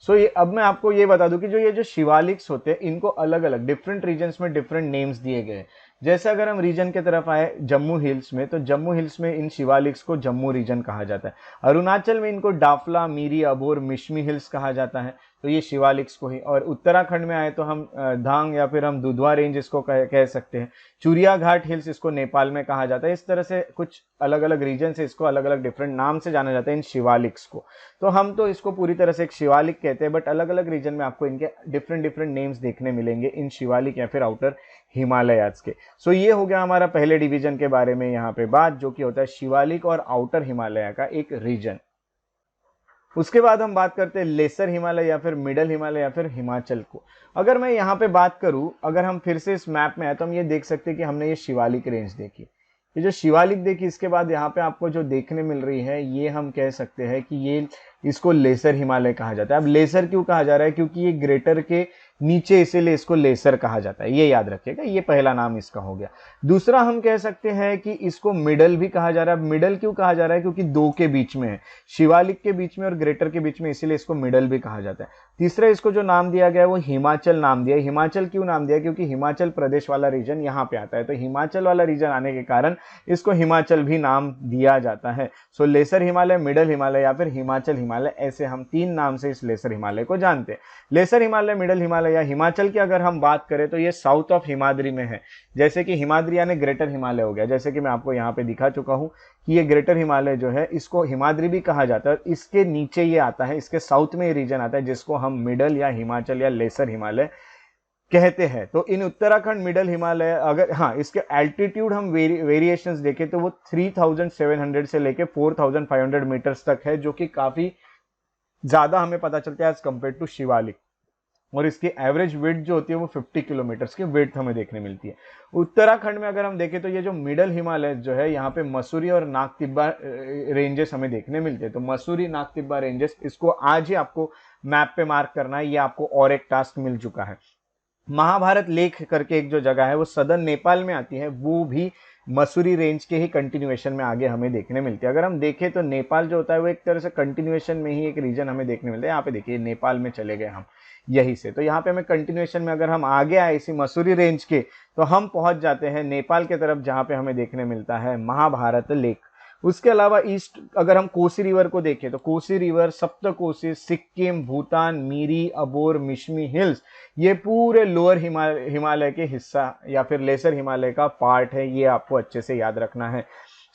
ये अब मैं आपको ये बता दूं कि ये जो शिवालिक्स होते हैं इनको अलग अलग डिफरेंट रीजन्स में डिफरेंट नेम्स दिए गए हैं। जैसे अगर हम रीजन की तरफ आए जम्मू हिल्स में, तो जम्मू हिल्स में इन शिवालिक्स को जम्मू रीजन कहा जाता है। अरुणाचल में इनको डाफला, मीरी, अबोर, मिश्मी हिल्स कहा जाता है, तो ये शिवालिक्स को ही। और उत्तराखंड में आए तो हम धांग या फिर हम दुधवा रेंज इसको कह सकते हैं। चूरिया घाट हिल्स इसको नेपाल में कहा जाता है। इस तरह से कुछ अलग अलग रीजन से इसको अलग अलग डिफरेंट नाम से जाना जाता है इन शिवालिक्स को। तो हम तो इसको पूरी तरह से एक शिवालिक कहते हैं, बट अलग अलग रीजन में आपको इनके डिफरेंट डिफरेंट नेम्स देखने मिलेंगे इन शिवालिक या फिर आउटर हिमालयाज के। ये हो गया हमारा पहले डिवीजन के बारे में यहाँ पे बात, जो कि होता है शिवालिक और आउटर हिमालय का एक रीजन। उसके बाद हम बात करते हैं लेसर हिमालय या फिर मिडल हिमालय या फिर हिमाचल को। अगर मैं यहाँ पे बात करूं, अगर हम फिर से इस मैप में आए तो हम ये देख सकते हैं कि हमने ये शिवालिक रेंज देखी, ये जो शिवालिक देखी, इसके बाद यहाँ पे आपको जो देखने मिल रही है ये हम कह सकते हैं कि ये इसको लेसर हिमालय कहा जाता है। अब लेसर क्यों कहा जा रहा है, क्योंकि ये ग्रेटर के नीचे, इसीलिए इसको लेसर कहा जाता है, ये याद रखिएगा, ये पहला नाम इसका हो गया। दूसरा हम कह सकते हैं कि इसको मिडल भी कहा जा रहा है। मिडल क्यों कहा जा रहा है, क्योंकि दो के बीच में है, शिवालिक के बीच में और ग्रेटर के बीच में, इसीलिए इसको मिडल भी कहा जाता है। तीसरा इसको जो नाम दिया गया है वो हिमाचल नाम दिया है। हिमाचल क्यों नाम दिया, क्योंकि हिमाचल प्रदेश वाला रीजन यहाँ पे आता है, तो हिमाचल वाला रीजन आने के कारण इसको हिमाचल भी नाम दिया जाता है। सो लेसर हिमालय, मिडल हिमालय या फिर हिमाचल हिमालय, ऐसे हम तीन नाम से इस लेसर हिमालय को जानते हैं। लेसर हिमालय, मिडल हिमालय या हिमाचल की अगर हम बात करें तो ये साउथ ऑफ हिमाद्री में है। जैसे कि हिमाद्री यानी ग्रेटर हिमालय हो गया, जैसे कि मैं आपको यहाँ पे दिखा चुका हूँ कि ये ग्रेटर हिमालय जो है इसको हिमाद्री भी कहा जाता है। इसके नीचे ये आता है, इसके साउथ में ये रीजन आता है जिसको हम मिडल या हिमाचल या लेसर हिमालय कहते हैं। तो इन उत्तराखंड मिडल हिमालय, अगर हाँ इसके एल्टीट्यूड हम वेरिएशंस देखें तो वो 3700 से लेके 4500 मीटर्स तक है, जो कि काफी ज्यादा हमें पता चलता है एज कंपेयर टू शिवालिक। और इसकी एवरेज विड्थ जो होती है वो 50 किलोमीटर्स की विड्थ हमें देखने मिलती है। उत्तराखंड में अगर हम देखें तो ये जो मिडल हिमालय जो है यहाँ पे मसूरी और नागतिब्बा रेंजेस हमें देखने मिलते हैं। तो मसूरी नागतिब्बा रेंजेस, इसको आज ही आपको मैप पे मार्क करना है, ये आपको और एक टास्क मिल चुका है। महाभारत लेक करके एक जो जगह है वो सदर्न नेपाल में आती है, वो भी मसूरी रेंज के ही कंटिन्यूएशन में आगे हमें देखने मिलती है। अगर हम देखें तो नेपाल जो होता है वो एक तरह से कंटिन्यूएशन में ही एक रीजन हमें देखने मिलता है। यहाँ पे देखिए नेपाल में चले गए हम यही से, तो यहाँ पे हमें कंटिन्यूएशन में अगर हम आगे आए इसी मसूरी रेंज के तो हम पहुंच जाते हैं नेपाल के तरफ, जहाँ पे हमें देखने मिलता है महाभारत लेक। उसके अलावा ईस्ट अगर हम कोसी रिवर को देखें तो कोसी रिवर, सप्तकोसी, सिक्किम, भूटान, मीरी, अबोर, मिशमी हिल्स, ये पूरे लोअर हिमालय के हिस्सा या फिर लेसर हिमालय का पार्ट है, ये आपको अच्छे से याद रखना है।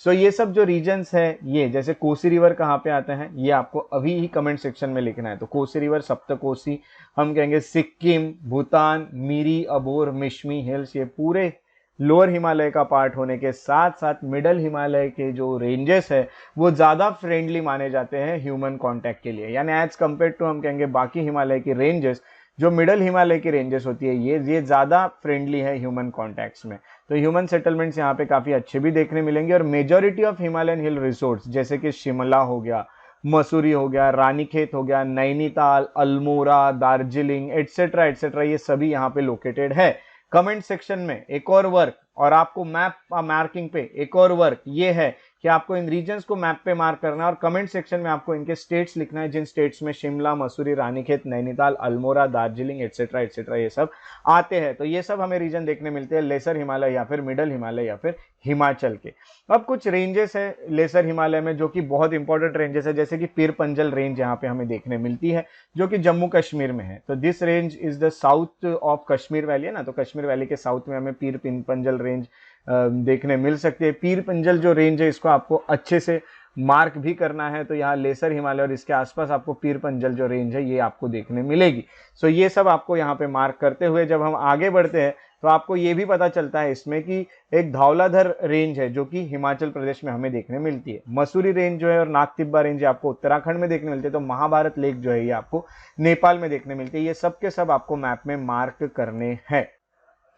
सो ये सब जो रीजन्स है, ये जैसे कोसी रिवर कहाँ पे आते हैं ये आपको अभी ही कमेंट सेक्शन में लिखना है। तो कोसी रिवर, सप्तकोसी, हम कहेंगे सिक्किम, भूटान, मीरी, अबोर, मिशमी हिल्स, ये पूरे लोअर हिमालय का पार्ट होने के साथ साथ मिडल हिमालय के जो रेंजेस है वो ज़्यादा फ्रेंडली माने जाते हैं ह्यूमन कांटेक्ट के लिए, यानी एज कम्पेयर टू हम कहेंगे बाकी हिमालय की रेंजेस, जो मिडल हिमालय की रेंजेस होती है ये ज़्यादा फ्रेंडली है ह्यूमन कॉन्टैक्ट्स में। तो ह्यूमन सेटलमेंट्स यहाँ पे काफ़ी अच्छे भी देखने मिलेंगे। और majority of Himalayan hill resorts जैसे कि शिमला हो गया, मसूरी हो गया, रानीखेत हो गया, नैनीताल, अल्मोड़ा, दार्जिलिंग एटसेट्रा एटसेट्रा, ये सभी यहाँ पे लोकेटेड है। कमेंट सेक्शन में एक और वर्क, और आपको मैप मार्किंग पे एक और वर्क ये है कि आपको इन रीजन्स को मैप पे मार्क करना है और कमेंट सेक्शन में आपको इनके स्टेट्स लिखना है, जिन स्टेट्स में शिमला, मसूरी, रानीखेत, नैनीताल, अल्मोड़ा, दार्जिलिंग एटसेट्रा एटसेट्रा ये सब आते हैं। तो ये सब हमें रीजन देखने मिलते हैं लेसर हिमालय या फिर मिडल हिमालय या फिर हिमाचल के। अब कुछ रेंजेस है लेसर हिमालय में जो कि बहुत इंपॉर्टेंट रेंजेस है, जैसे कि पीर पंजल रेंज यहाँ पे हमें देखने मिलती है जो कि जम्मू कश्मीर में है। तो this range is the south of Kashmir valley, है ना, तो कश्मीर वैली के साउथ में हमें पीर पंजल रेंज देखने मिल सकती है। पीर पंजल जो रेंज है इसको आपको अच्छे से मार्क भी करना है, तो यहाँ लेसर हिमालय और इसके आसपास आपको पीर पंजल जो रेंज है ये आपको देखने मिलेगी। सो ये सब आपको यहाँ पे मार्क करते हुए जब हम आगे बढ़ते हैं तो आपको ये भी पता चलता है इसमें कि एक धौलाधर रेंज है जो कि हिमाचल प्रदेश में हमें देखने मिलती है। मसूरी रेंज जो है और नागतिब्बा रेंज आपको उत्तराखंड में देखने मिलती है। तो महाभारत लेक जो है ये आपको नेपाल में देखने मिलती है। ये सब के सब आपको मैप में मार्क करने हैं।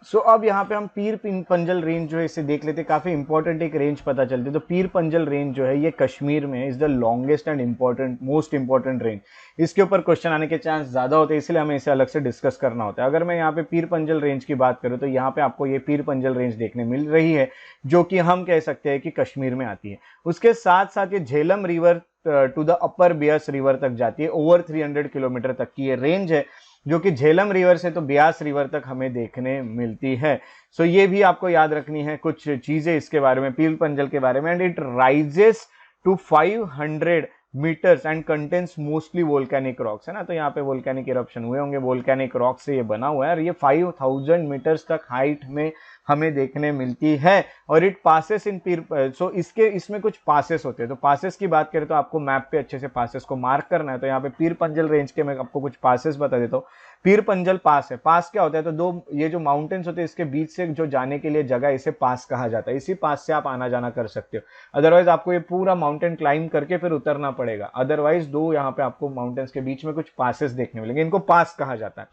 सो अब यहाँ पे हम पीर पंजल रेंज जो है इसे देख लेते हैं। काफी इंपॉर्टेंट एक रेंज पता चलती है। तो पीर पंजल रेंज जो है ये कश्मीर में is the longest and most important range. इसके ऊपर क्वेश्चन आने के चांस ज्यादा होते हैं, इसलिए हमें इसे अलग से डिस्कस करना होता है। अगर मैं यहाँ पे पीर पंजल रेंज की बात करूँ तो यहाँ पे आपको ये पीर पंजल रेंज देखने मिल रही है जो कि हम कह सकते हैं कि कश्मीर में आती है। उसके साथ साथ ये Jhelum river to the upper Beas river तक जाती है। ओवर 300 किलोमीटर तक की ये रेंज है जो कि झेलम रिवर से तो ब्यास रिवर तक हमें देखने मिलती है। सो ये भी आपको याद रखनी है कुछ चीजें इसके बारे में, पीर पंजल के बारे में। And it rises to 500 metres and contains mostly volcanic rocks, है ना, तो यहाँ पे वोल्केनिक इरप्शन हुए होंगे, वोल्केनिक रॉक से ये बना हुआ है और ये 5000 मीटर्स तक हाइट में हमें देखने मिलती है। और इट पासेस इन पीर, सो इसमें कुछ पासेस होते हैं। तो पासेस की बात करें तो आपको मैप पे अच्छे से पासेस को मार्क करना है। तो यहाँ पे पीर पंजल रेंज के मैं आपको कुछ पासेस बता देता हूँ। पीर पंजल पास है। पास क्या होता है, तो दो ये जो माउंटेन्स होते हैं इसके बीच से जो जाने के लिए जगह, इसे पास कहा जाता है। इसी पास से आप आना जाना कर सकते हो, अदरवाइज आपको ये पूरा माउंटेन क्लाइंब करके फिर उतरना पड़ेगा। अदरवाइज दो यहाँ पे आपको माउंटेन्स के बीच में कुछ पासेस देखने मिलेंगे, इनको पास कहा जाता है।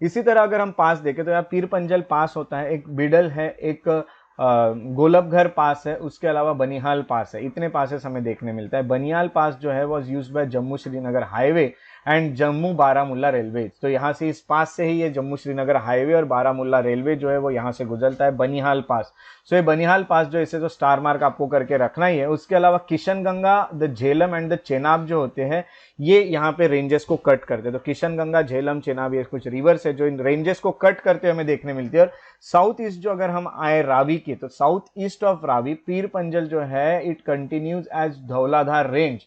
इसी तरह अगर हम पास देखें तो यहाँ पीर पंजल पास होता है, एक बिडल है, एक गोलबघर पास है, उसके अलावा बनिहाल पास है। इतने पासेस हमें देखने मिलता है। बनिहाल पास जो है was used by Jammu Srinagar highway and Jammu Baramulla railway. तो यहाँ से इस पास से ही ये जम्मू श्रीनगर हाईवे और बारामुल्ला रेलवे जो है वो यहाँ से गुजरता है, बनिहाल पास। सो ये बनिहाल पास जो, इसे तो स्टार मार्क आपको करके रखना ही है। उसके अलावा Kishanganga, the Jhelum and the Chenab जो होते हैं ये यहाँ पे रेंजेस को कट करते हैं। तो किशनगंगा, झेलम, चेनाब ये कुछ रिवर्स है जो इन रेंजेस को कट करते हमें देखने मिलती है। और साउथ ईस्ट जो अगर हम आए रावी की, तो साउथ ईस्ट ऑफ रावी पीर पंजल जो है it continues as Dhauladhar range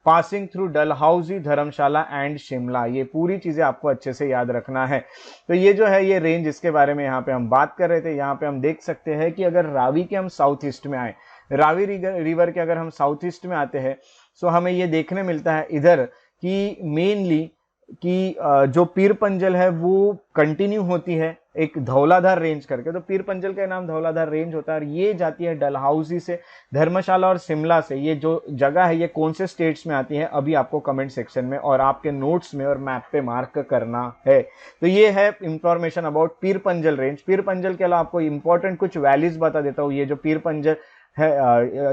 passing through Dalhousie, Dharamshala and Shimla. ये पूरी चीजें आपको अच्छे से याद रखना है। तो ये जो है ये रेंज, इसके बारे में यहाँ पे हम बात कर रहे थे। यहाँ पे हम देख सकते हैं कि अगर रावी के हम साउथ ईस्ट में आए, रावी रिवर के अगर हम साउथ ईस्ट में आते हैं सो हमें ये देखने मिलता है इधर कि मेनली कि जो पीर पंजल है वो कंटिन्यू होती है एक धौलाधार रेंज करके, तो पीर पंजल का नाम धौलाधार रेंज होता है। और ये जाती है डलहौजी से, धर्मशाला और शिमला से। ये जो जगह है ये कौन से स्टेट्स में आती है अभी आपको कमेंट सेक्शन में और आपके नोट्स में और मैप पे मार्क करना है। तो ये है information about Pir Panjal range. पीर पंजल के अलावा आपको इंपॉर्टेंट कुछ वैलीज बता देता हूँ। ये जो पीर पंजल है,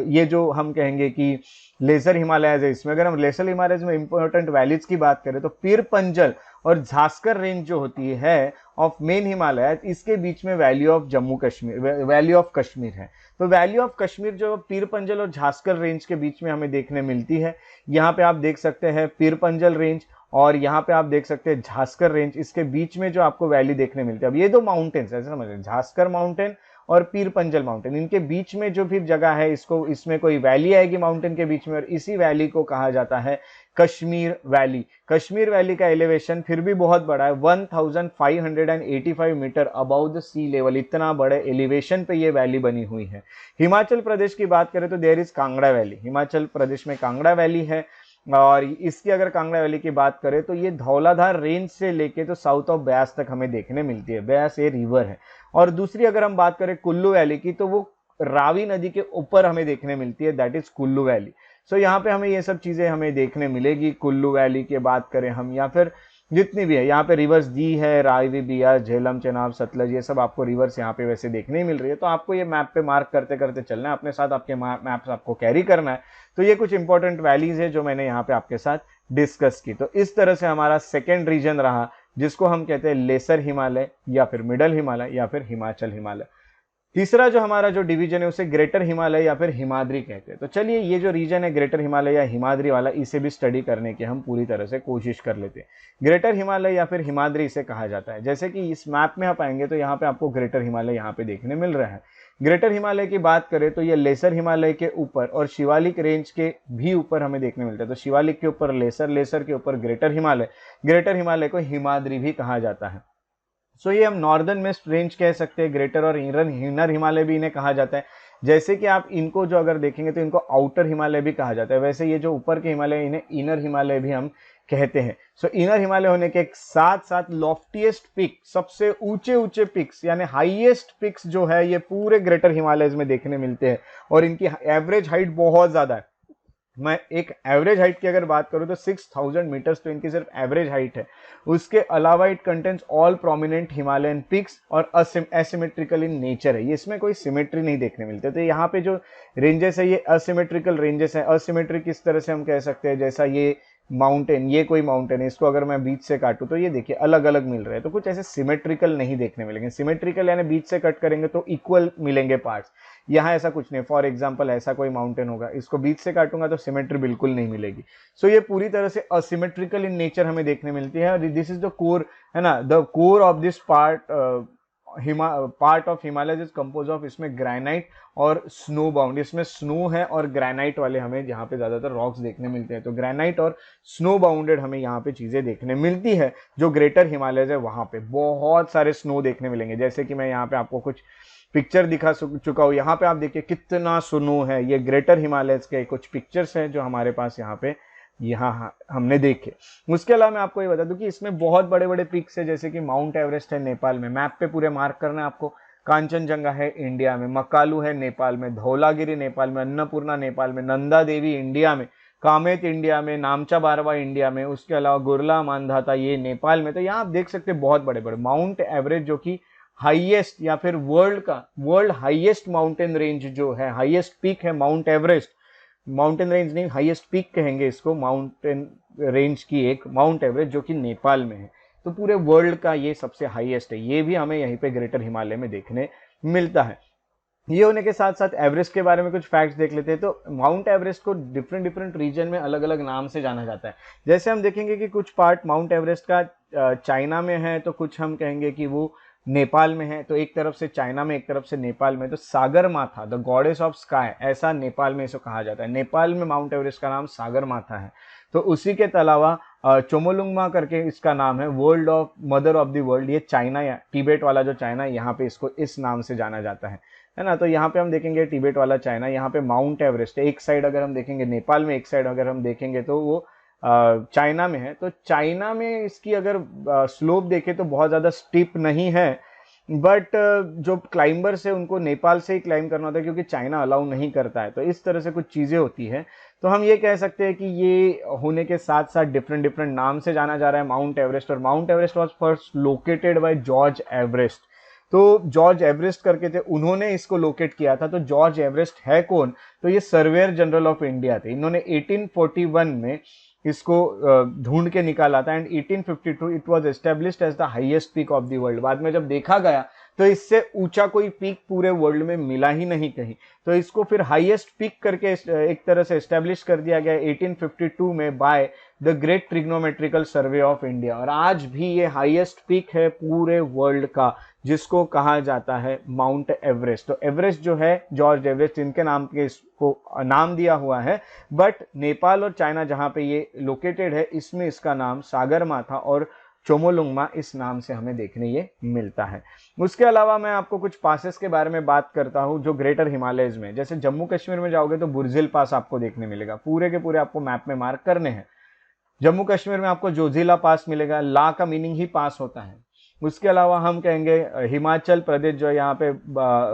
ये जो हम कहेंगे कि लेजर हिमालयज है, इसमें अगर हम लेजर हिमालयज में इंपॉर्टेंट वैलीज की बात करें तो पीर पंजल और झास्कर रेंज जो होती है ऑफ मेन हिमालय, इसके बीच में valley of Jammu Kashmir, valley of Kashmir है। तो वैली ऑफ कश्मीर जो पीर पंजल और झास्कर रेंज के बीच में हमें देखने मिलती है। यहाँ पे आप देख सकते हैं पीर पंजल रेंज और यहाँ पे आप देख सकते हैं झास्कर रेंज, इसके बीच में जो आपको वैली देखने मिलती है। अब ये दो माउंटेन्स ऐसे समझ, झास्कर माउंटेन और पीर पंजल माउंटेन, इनके बीच में जो भी जगह है इसको, इसमें कोई वैली आएगी माउंटेन के बीच में, और इसी वैली को कहा जाता है कश्मीर वैली। कश्मीर वैली का एलिवेशन फिर भी बहुत बड़ा है, 1585 metre above the sea level, इतना बड़े एलिवेशन पे ये वैली बनी हुई है। हिमाचल प्रदेश की बात करें तो there is Kangra valley, Himachal Pradesh में कांगड़ा वैली है। और इसकी अगर कांगड़ा वैली की बात करें तो ये धौलाधार रेंज से लेके तो साउथ ऑफ ब्यास तक हमें देखने मिलती है, ब्यास ये रिवर है। और दूसरी अगर हम बात करें कुल्लू वैली की तो वो रावी नदी के ऊपर हमें देखने मिलती है, दैट इज कुल्लू वैली। सो यहाँ पे हमें ये सब चीजें हमें देखने मिलेगी कुल्लू वैली की बात करें हम, या फिर जितनी भी है यहाँ पे रिवर्स दी है, रावी, बियास, झेलम, चेनाब, सतलज, ये सब आपको रिवर्स यहाँ पे वैसे देखने ही मिल रही है। तो आपको ये मैप पे मार्क करते करते चलना है, अपने साथ आपके मैप्स आपको कैरी करना है। तो ये कुछ इंपॉर्टेंट वैलीज है जो मैंने यहाँ पे आपके साथ डिस्कस की। तो इस तरह से हमारा सेकेंड रीजन रहा जिसको हम कहते हैं लेसर हिमालय या फिर मिडल हिमालय या फिर हिमाचल हिमालय। तीसरा जो हमारा जो डिवीजन है उसे ग्रेटर हिमालय या फिर हिमाद्री कहते हैं। तो चलिए ये जो रीजन है ग्रेटर हिमालय या हिमाद्री वाला, इसे भी स्टडी करने की हम पूरी तरह से कोशिश कर लेते हैं। ग्रेटर हिमालय या फिर हिमाद्री इसे कहा जाता है। जैसे कि इस मैप में आप आएंगे तो यहाँ पे आपको ग्रेटर हिमालय यहाँ पे देखने मिल रहा है। ग्रेटर हिमालय की बात करें तो ये लेसर हिमालय के ऊपर और शिवालिक रेंज के भी ऊपर हमें देखने मिलता है। तो शिवालिक के ऊपर लेसर, लेसर के ऊपर ग्रेटर हिमालय को हिमाद्री भी कहा जाता है। सो ये हम नॉर्दर्न वेस्ट रेंज कह सकते हैं, ग्रेटर और इनर हिमालय भी इन्हें कहा जाता है। जैसे कि आप इनको जो अगर देखेंगे तो इनको आउटर हिमालय भी कहा जाता है, वैसे ये जो ऊपर के हिमालय इन्हें इनर हिमालय भी हम कहते हैं। सो इनर हिमालय होने के साथ साथ लॉफ्टीएस्ट पिक, सबसे ऊंचे ऊंचे पिक्स यानी हाईएस्ट पिक्स जो है ये पूरे ग्रेटर हिमालयज में देखने मिलते हैं और इनकी एवरेज हाइट बहुत ज्यादा है। मैं एक एवरेज हाइट की अगर बात करूं तो 6000 मीटर्स तो इनकी सिर्फ एवरेज हाइट है। उसके अलावा it contains all prominent Himalayan peaks और एसिमेट्रिकल इन नेचर है, ये इसमें कोई सिमेट्री नहीं देखने मिलते। तो यहाँ पे जो रेंजेस है ये असिमेट्रिकल रेंजेस है। असिमेट्रिक किस तरह से हम कह सकते हैं, जैसा ये माउंटेन, ये कोई माउंटेन है, इसको अगर मैं बीच से काटूं तो ये देखिए अलग अलग मिल रहे हैं। तो कुछ ऐसे सिमेट्रिकल नहीं देखने मिलेंगे। सिमेट्रिकल यानी बीच से कट करेंगे तो इक्वल मिलेंगे पार्ट्स, यहाँ ऐसा कुछ नहीं। फॉर एग्जाम्पल ऐसा कोई माउंटेन होगा, इसको बीच से काटूंगा तो सिमेट्री बिल्कुल नहीं मिलेगी। सो ये पूरी तरह से असिमेट्रिकल इन नेचर हमें देखने मिलती है। और दिस इज द कोर, है ना, the core of this part of Himalaya is compose of, इसमें ग्रेनाइट और स्नो बाउंड, इसमें स्नो है और ग्रेनाइट वाले हमें यहाँ पे ज्यादातर रॉक्स देखने मिलते हैं। तो ग्रेनाइट और स्नो बाउंडेड हमें यहाँ पे चीजें देखने मिलती है। जो ग्रेटर हिमालय है वहां पे बहुत सारे स्नो देखने मिलेंगे, जैसे कि मैं यहाँ पे आपको कुछ पिक्चर दिखा चुका हूँ। यहाँ पे आप देखिए कितना स्नो है। ये ग्रेटर हिमालय के कुछ पिक्चर्स हैं जो हमारे पास यहाँ हमने देखे। उसके अलावा मैं आपको ये बता दूं कि इसमें बहुत बड़े बड़े पिक्स है, जैसे कि माउंट एवरेस्ट है नेपाल में, मैप पे पूरे मार्क करना है आपको। कांचनजंगा है इंडिया में, मकालू है नेपाल में, धौलागिरी नेपाल में, अन्नपूर्णा नेपाल में, नंदा देवी इंडिया में, कामेत इंडिया में, नामचा बारवा इंडिया में, उसके अलावा गुरला मानधाता ये नेपाल में। तो यहाँ आप देख सकते हैं बहुत बड़े बड़े माउंट एवरेस्ट जो कि हाईएस्ट या फिर वर्ल्ड हाईएस्ट माउंटेन रेंज जो है, हाईएस्ट पीक है माउंट एवरेस्ट। माउंटेन रेंज नहीं, हाईएस्ट पीक कहेंगे इसको, माउंटेन रेंज की एक माउंट एवरेस्ट जो कि नेपाल में है। तो पूरे वर्ल्ड का ये सबसे हाईएस्ट है, ये भी हमें यहीं पे ग्रेटर हिमालय में देखने मिलता है। ये होने के साथ साथ एवरेस्ट के बारे में कुछ फैक्ट्स देख लेते हैं। तो माउंट एवरेस्ट को डिफरेंट रीजन में अलग अलग नाम से जाना जाता है। जैसे हम देखेंगे कि कुछ पार्ट माउंट एवरेस्ट का चाइना में है, तो कुछ हम कहेंगे कि वो नेपाल में है। तो एक तरफ से चाइना में, एक तरफ से नेपाल में। तो सागर माथा, द गॉडेस ऑफ स्काई, ऐसा नेपाल में इसे कहा जाता है। नेपाल में माउंट एवरेस्ट का नाम सागर माथा है। तो उसी के अलावा चोमोलुंगमा करके इसका नाम है, world of mother of the world. ये चाइना या टिबेट वाला जो चाइना, यहाँ पे इसको इस नाम से जाना जाता है ना। तो यहाँ पे हम देखेंगे टिबेट वाला चाइना, यहाँ पे माउंट एवरेस्ट है। एक साइड अगर हम देखेंगे नेपाल में, एक साइड अगर हम देखेंगे तो वो चाइना में है। तो चाइना में इसकी अगर स्लोप देखें तो बहुत ज़्यादा स्टीप नहीं है, बट जो क्लाइंबर्स है उनको नेपाल से ही क्लाइंब करना होता है क्योंकि चाइना अलाउ नहीं करता है। तो इस तरह से कुछ चीज़ें होती है। तो हम ये कह सकते हैं कि ये होने के साथ साथ डिफरेंट डिफरेंट नाम से जाना जा रहा है माउंट एवरेस्ट। और mount Everest was first located by George Everest. तो जॉर्ज एवरेस्ट करके थे, उन्होंने इसको लोकेट किया था। तो जॉर्ज एवरेस्ट है कौन? तो ये सर्वेयर जनरल ऑफ इंडिया थे। इन्होंने 1841 में इसको ढूंढ के निकाला था and 1852 it was established as the highest peak of the world. बाद में जब देखा गया तो इससे ऊंचा कोई पीक पूरे वर्ल्ड में मिला ही नहीं कहीं। तो इसको फिर हाईएस्ट पीक करके एक तरह से एस्टेब्लिश कर दिया गया 1852 में by the great trigonometrical survey of India. और आज भी ये हाईएस्ट पीक है पूरे वर्ल्ड का, जिसको कहा जाता है माउंट एवरेस्ट। तो एवरेस्ट जो है जॉर्ज एवरेस्ट इनके नाम के इसको नाम दिया हुआ है। बट नेपाल और चाइना जहां पे ये लोकेटेड है इसमें इसका नाम सागरमाथा और चोमोलुंगमा इस नाम से हमें देखने ये मिलता है। उसके अलावा मैं आपको कुछ पासेस के बारे में बात करता हूं जो ग्रेटर हिमालयज में, जैसे जम्मू कश्मीर में जाओगे तो बुर्जिल पास आपको देखने मिलेगा, पूरे के पूरे आपको मैप में मार्क करने हैं। जम्मू कश्मीर में आपको जोजिला पास मिलेगा, ला का मीनिंग ही पास होता है। उसके अलावा हम कहेंगे हिमाचल प्रदेश जो है यहाँ पे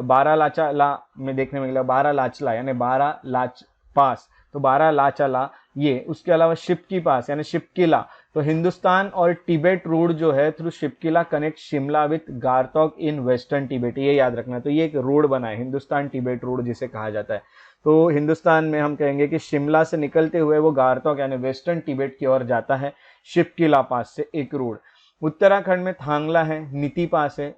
बारालाचाला में देखने मिलेगा, बारालाचला यानी बारा लाच पास, तो बारालाचाला ये। उसके अलावा शिपकी पास यानी शिपकिला। तो हिंदुस्तान और तिब्बत रोड जो है through Shipki La connect Shimla with Gartok in western Tibet, ये याद रखना है। तो ये एक रोड बना है हिंदुस्तान तिब्बत रोड जिसे कहा जाता है। तो हिंदुस्तान में हम कहेंगे कि शिमला से निकलते हुए वो गारतोक यानी वेस्टर्न तिब्बत की ओर जाता है शिपकिला पास से एक रोड। उत्तराखंड में थांगला है, नीति पास है,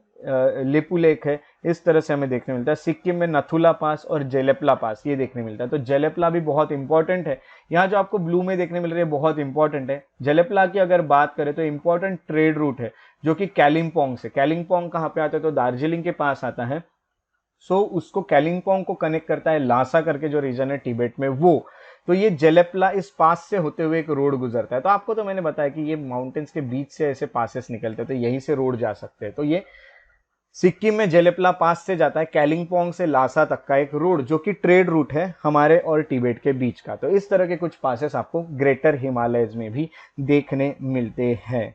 लिपुलेख है, इस तरह से हमें देखने मिलता है। सिक्किम में नथुला पास और जेलेपला पास ये देखने मिलता है। तो जेलेपला भी बहुत इंपॉर्टेंट है। यहाँ जो आपको ब्लू में देखने मिल रही है बहुत इंपॉर्टेंट है। जेलेपला की अगर बात करें तो इंपॉर्टेंट ट्रेड रूट है जो कि कैलिम्पोंग से, कैलिम्पोंग कहाँ पे आता है तो दार्जिलिंग के पास आता है। सो उसको कैलिम्पोंग को कनेक्ट करता है लासा करके जो रीजन है तिब्बत में वो। तो ये जेलेपला इस पास से होते हुए एक रोड गुजरता है। तो आपको तो मैंने बताया कि ये माउंटेन्स के बीच से ऐसे पासेस निकलते हैं तो यहीं से रोड जा सकते हैं। तो ये सिक्किम में जेलेपला पास से जाता है कैलिम्पोंग से लासा तक का एक रोड जो कि ट्रेड रूट है हमारे और तिब्बत के बीच का। तो इस तरह के कुछ पासेस आपको ग्रेटर हिमालयज में भी देखने मिलते हैं।